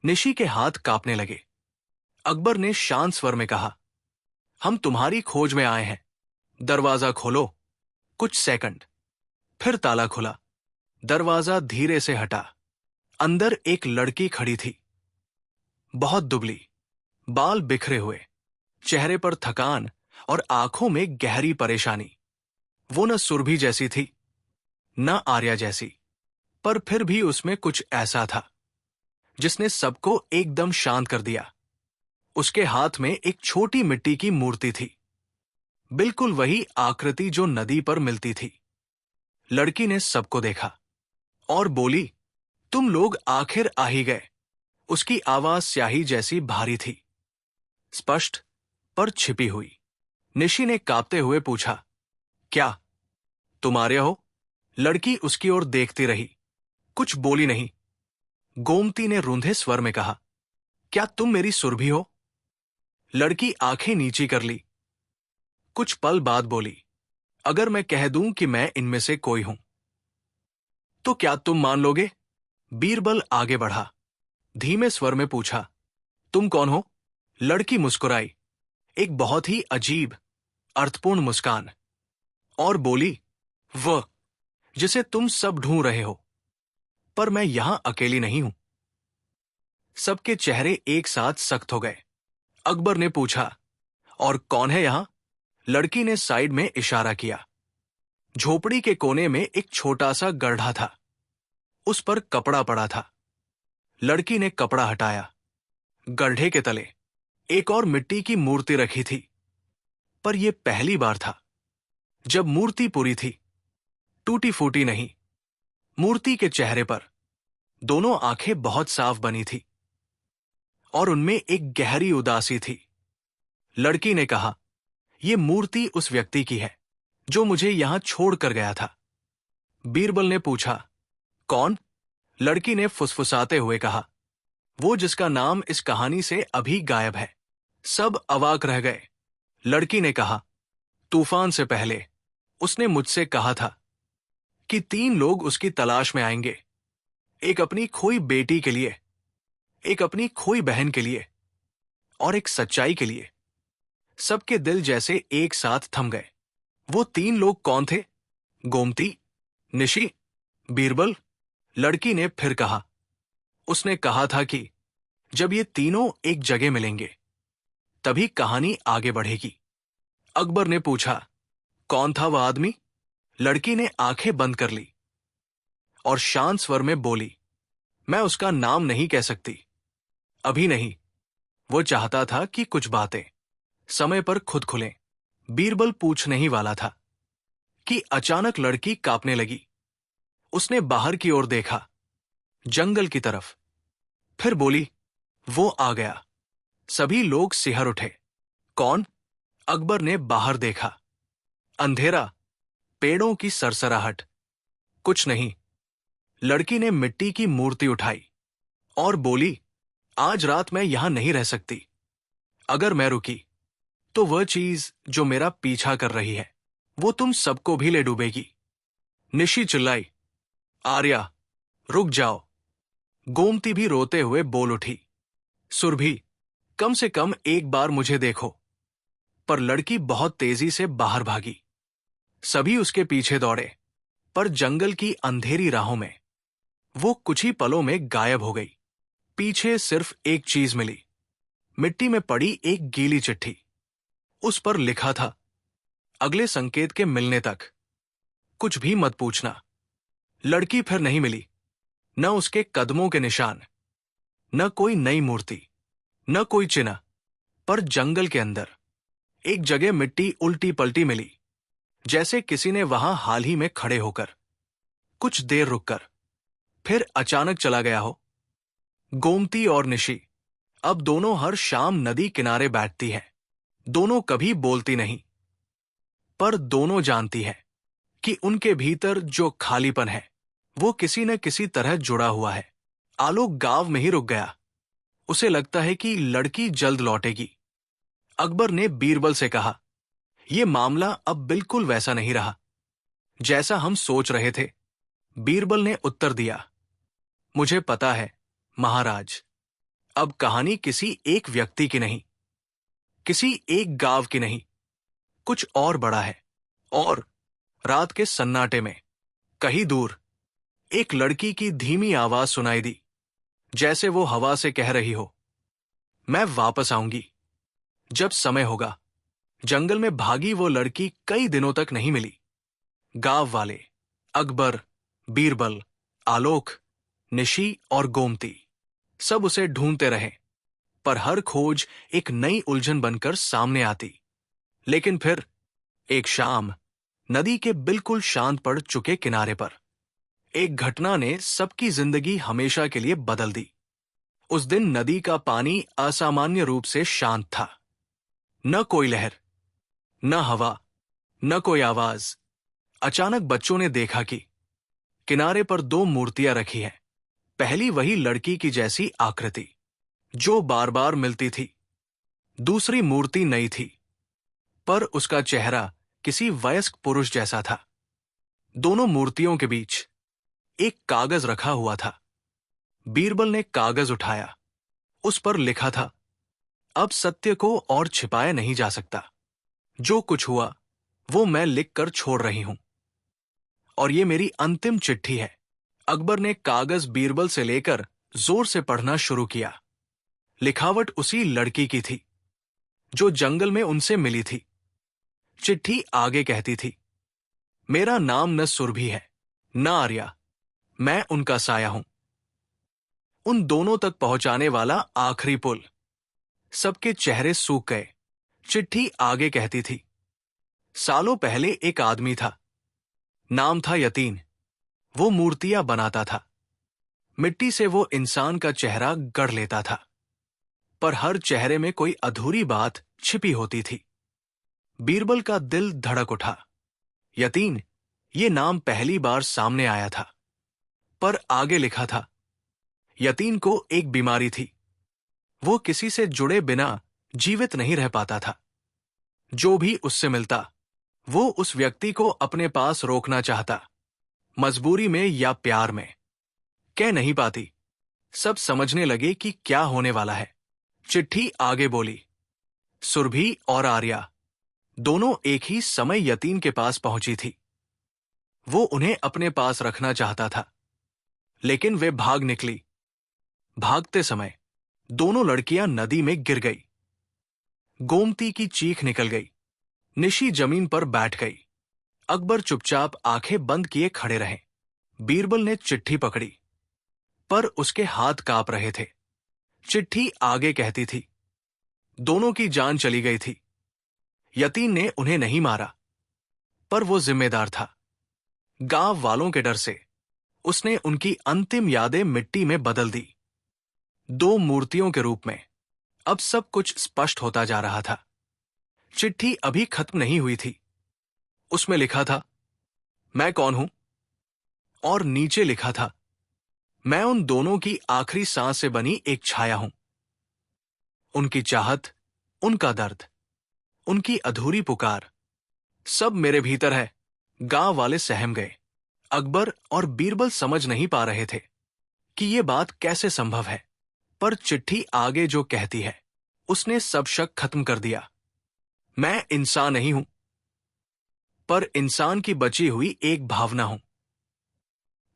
निशी के हाथ कांपने लगे। अकबर ने शांत स्वर में कहा, हम तुम्हारी खोज में आए हैं, दरवाजा खोलो। कुछ सेकंड, फिर ताला खुला। दरवाजा धीरे से हटा। अंदर एक लड़की खड़ी थी, बहुत दुबली, बाल बिखरे हुए, चेहरे पर थकान और आंखों में गहरी परेशानी। वो न सुरभि जैसी थी, न आर्या जैसी, पर फिर भी उसमें कुछ ऐसा था जिसने सबको एकदम शांत कर दिया। उसके हाथ में एक छोटी मिट्टी की मूर्ति थी, बिल्कुल वही आकृति जो नदी पर मिलती थी। लड़की ने सबको देखा और बोली, तुम लोग आखिर आ ही गए। उसकी आवाज स्याही जैसी भारी थी, स्पष्ट पर छिपी हुई। निशी ने कांपते हुए पूछा, क्या तुम आर्य हो? लड़की उसकी ओर देखती रही, कुछ बोली नहीं। गोमती ने रूंधे स्वर में कहा, क्या तुम मेरी सुरभि हो? लड़की आंखें नीची कर ली। कुछ पल बाद बोली, अगर मैं कह दूं कि मैं इनमें से कोई हूं तो क्या तुम मान लोगे? बीरबल आगे बढ़ा, धीमे स्वर में पूछा, तुम कौन हो? लड़की मुस्कुराई, एक बहुत ही अजीब अर्थपूर्ण मुस्कान, और बोली, वह जिसे तुम सब ढूंढ रहे हो। पर मैं यहां अकेली नहीं हूं। सबके चेहरे एक साथ सख्त हो गए। अकबर ने पूछा, और कौन है यहां? लड़की ने साइड में इशारा किया। झोपड़ी के कोने में एक छोटा सा गड्ढा था, उस पर कपड़ा पड़ा था। लड़की ने कपड़ा हटाया। गड्ढे के तले एक और मिट्टी की मूर्ति रखी थी, पर यह पहली बार था जब मूर्ति पूरी थी, टूटी फूटी नहीं। मूर्ति के चेहरे पर दोनों आंखें बहुत साफ बनी थी और उनमें एक गहरी उदासी थी। लड़की ने कहा, यह मूर्ति उस व्यक्ति की है जो मुझे यहां छोड़ कर गया था। बीरबल ने पूछा, कौन? लड़की ने फुसफुसाते हुए कहा, वो जिसका नाम इस कहानी से अभी गायब है। सब अवाक रह गए। लड़की ने कहा, तूफान से पहले उसने मुझसे कहा था कि 3 लोग उसकी तलाश में आएंगे, एक अपनी खोई बेटी के लिए, एक अपनी खोई बहन के लिए और एक सच्चाई के लिए। सबके दिल जैसे एक साथ थम गए। वो 3 लोग कौन थे? गोमती, निशी, बीरबल? लड़की ने फिर कहा, उसने कहा था कि जब ये तीनों एक जगह मिलेंगे तभी कहानी आगे बढ़ेगी। अकबर ने पूछा, कौन था वह आदमी? लड़की ने आंखें बंद कर ली और शांत स्वर में बोली, मैं उसका नाम नहीं कह सकती, अभी नहीं। वो चाहता था कि कुछ बातें समय पर खुद खुलें। बीरबल पूछने ही वाला था कि अचानक लड़की कांपने लगी। उसने बाहर की ओर देखा, जंगल की तरफ, फिर बोली, वो आ गया। सभी लोग सिहर उठे। कौन? अकबर ने बाहर देखा। अंधेरा, पेड़ों की सरसराहट, कुछ नहीं। लड़की ने मिट्टी की मूर्ति उठाई और बोली, आज रात मैं यहां नहीं रह सकती। अगर मैं रुकी तो वह चीज जो मेरा पीछा कर रही है वो तुम सबको भी ले डूबेगी। निशी चिल्लाई, आर्या, रुक जाओ। गोमती भी रोते हुए बोल उठी, सुरभि, कम से कम एक बार मुझे देखो। पर लड़की बहुत तेजी से बाहर भागी। सभी उसके पीछे दौड़े, पर जंगल की अंधेरी राहों में वो कुछ ही पलों में गायब हो गई। पीछे सिर्फ एक चीज मिली, मिट्टी में पड़ी एक गीली चिट्ठी। उस पर लिखा था, अगले संकेत के मिलने तक कुछ भी मत पूछना। लड़की फिर नहीं मिली, न उसके कदमों के निशान, न कोई नई मूर्ति, न कोई चिन्ह। पर जंगल के अंदर एक जगह मिट्टी उल्टी पलटी मिली, जैसे किसी ने वहां हाल ही में खड़े होकर कुछ देर रुककर फिर अचानक चला गया हो। गोमती और निशी अब दोनों हर शाम नदी किनारे बैठती हैं। दोनों कभी बोलती नहीं, पर दोनों जानती है कि उनके भीतर जो खालीपन है वो किसी न किसी तरह जुड़ा हुआ है। आलोक गांव में ही रुक गया। उसे लगता है कि लड़की जल्द लौटेगी। अकबर ने बीरबल से कहा, यह मामला अब बिल्कुल वैसा नहीं रहा जैसा हम सोच रहे थे। बीरबल ने उत्तर दिया, मुझे पता है महाराज, अब कहानी किसी एक व्यक्ति की नहीं, किसी एक गांव की नहीं, कुछ और बड़ा है। और रात के सन्नाटे में कहीं दूर एक लड़की की धीमी आवाज सुनाई दी, जैसे वो हवा से कह रही हो, मैं वापस आऊंगी जब समय होगा। जंगल में भागी वो लड़की कई दिनों तक नहीं मिली। गांव वाले, अकबर, बीरबल, आलोक, निशी और गोमती सब उसे ढूंढते रहे, पर हर खोज एक नई उलझन बनकर सामने आती। लेकिन फिर एक शाम, नदी के बिल्कुल शांत पड़ चुके किनारे पर एक घटना ने सबकी जिंदगी हमेशा के लिए बदल दी। उस दिन नदी का पानी असामान्य रूप से शांत था। न कोई लहर, न हवा, न कोई आवाज। अचानक बच्चों ने देखा कि किनारे पर दो मूर्तियां रखी हैं। पहली वही लड़की की जैसी आकृति जो बार बार मिलती थी। दूसरी मूर्ति नई थी, पर उसका चेहरा किसी वयस्क पुरुष जैसा था। दोनों मूर्तियों के बीच एक कागज रखा हुआ था। बीरबल ने कागज उठाया। उस पर लिखा था, अब सत्य को और छिपाया नहीं जा सकता। जो कुछ हुआ वो मैं लिखकर छोड़ रही हूं, और ये मेरी अंतिम चिट्ठी है। अकबर ने कागज बीरबल से लेकर जोर से पढ़ना शुरू किया। लिखावट उसी लड़की की थी जो जंगल में उनसे मिली थी। चिट्ठी आगे कहती थी, मेरा नाम न सुरभि है, न आर्या। मैं उनका साया हूं, उन दोनों तक पहुंचाने वाला आखिरी पुल। सबके चेहरे सूख गए। चिट्ठी आगे कहती थी, सालों पहले एक आदमी था। नाम था यतीन। वो मूर्तियां बनाता था। मिट्टी से वो इंसान का चेहरा गढ़ लेता था, पर हर चेहरे में कोई अधूरी बात छिपी होती थी। बीरबल का दिल धड़क उठा। यतीन, ये नाम पहली बार सामने आया था, पर आगे लिखा था, यतीन को एक बीमारी थी। वो किसी से जुड़े बिना जीवित नहीं रह पाता था। जो भी उससे मिलता वो उस व्यक्ति को अपने पास रोकना चाहता, मजबूरी में या प्यार में। कह नहीं पाती। सब समझने लगे कि क्या होने वाला है। चिट्ठी आगे बोली, सुरभि और आर्या दोनों एक ही समय यतीन के पास पहुंची थी। वो उन्हें अपने पास रखना चाहता था, लेकिन वे भाग निकली। भागते समय दोनों लड़कियां नदी में गिर गई। गोमती की चीख निकल गई। निशी जमीन पर बैठ गई। अकबर चुपचाप आंखें बंद किए खड़े रहे। बीरबल ने चिट्ठी पकड़ी, पर उसके हाथ कांप रहे थे। चिट्ठी आगे कहती थी, दोनों की जान चली गई थी। यतीन ने उन्हें नहीं मारा, पर वो जिम्मेदार था। गांव वालों के डर से उसने उनकी अंतिम यादें मिट्टी में बदल दी। दो मूर्तियों के रूप में अब सब कुछ स्पष्ट होता जा रहा था। चिट्ठी अभी खत्म नहीं हुई थी। उसमें लिखा था, मैं कौन हूं, और नीचे लिखा था, मैं उन दोनों की आखिरी सांस से बनी एक छाया हूं। उनकी चाहत, उनका दर्द, उनकी अधूरी पुकार, सब मेरे भीतर है। गांव वाले सहम गए। अकबर और बीरबल समझ नहीं पा रहे थे कि यह बात कैसे संभव है, पर चिट्ठी आगे जो कहती है उसने सब शक खत्म कर दिया। मैं इंसान नहीं हूं, पर इंसान की बची हुई एक भावना हूं।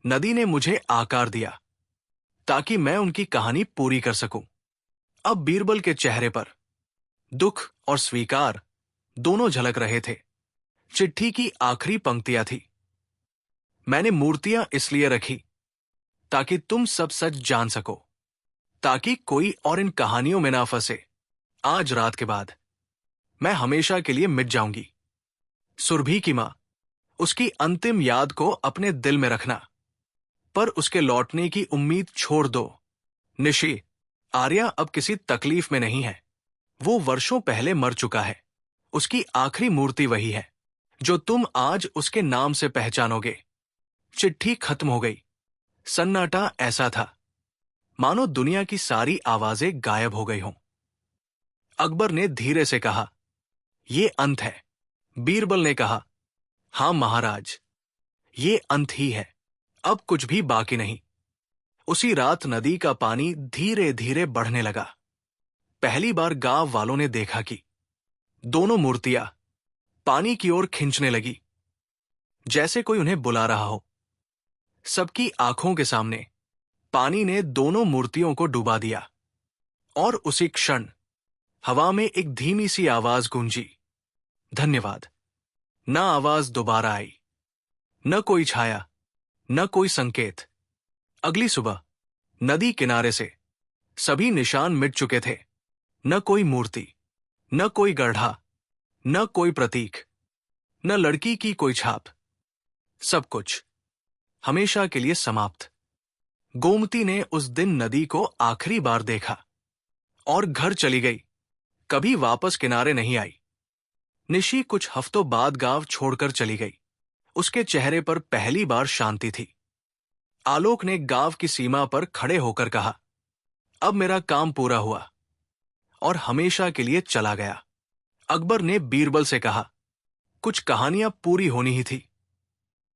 नदी ने मुझे आकार दिया ताकि मैं उनकी कहानी पूरी कर सकूं। अब बीरबल के चेहरे पर दुख और स्वीकार दोनों झलक रहे थे। चिट्ठी की आखिरी पंक्तियां थी, मैंने मूर्तियां इसलिए रखी ताकि तुम सब सच जान सको, ताकि कोई और इन कहानियों में ना फंसे। आज रात के बाद मैं हमेशा के लिए मिट जाऊंगी। सुरभि की मां, उसकी अंतिम याद को अपने दिल में रखना, पर उसके लौटने की उम्मीद छोड़ दो। निशी, आर्या अब किसी तकलीफ में नहीं है। वो वर्षों पहले मर चुका है। उसकी आखिरी मूर्ति वही है जो तुम आज उसके नाम से पहचानोगे। चिट्ठी खत्म हो गई। सन्नाटा ऐसा था मानो दुनिया की सारी आवाजें गायब हो गई हों। अकबर ने धीरे से कहा, ये अंत है। बीरबल ने कहा, हां महाराज, ये अंत ही है। अब कुछ भी बाकी नहीं। उसी रात नदी का पानी धीरे धीरे बढ़ने लगा। पहली बार गांव वालों ने देखा कि दोनों मूर्तियां पानी की ओर खींचने लगी, जैसे कोई उन्हें बुला रहा हो। सबकी आंखों के सामने पानी ने दोनों मूर्तियों को डुबा दिया, और उसी क्षण हवा में एक धीमी सी आवाज गूंजी, धन्यवाद। न आवाज दोबारा आई, न कोई छाया, न कोई संकेत। अगली सुबह नदी किनारे से सभी निशान मिट चुके थे। न कोई मूर्ति, न कोई गढ़ा, न कोई प्रतीक, न लड़की की कोई छाप। सब कुछ हमेशा के लिए समाप्त। गोमती ने उस दिन नदी को आखिरी बार देखा और घर चली गई, कभी वापस किनारे नहीं आई। निशी कुछ हफ्तों बाद गांव छोड़कर चली गई। उसके चेहरे पर पहली बार शांति थी। आलोक ने गांव की सीमा पर खड़े होकर कहा, अब मेरा काम पूरा हुआ, और हमेशा के लिए चला गया। अकबर ने बीरबल से कहा, कुछ कहानियां पूरी होनी ही थी।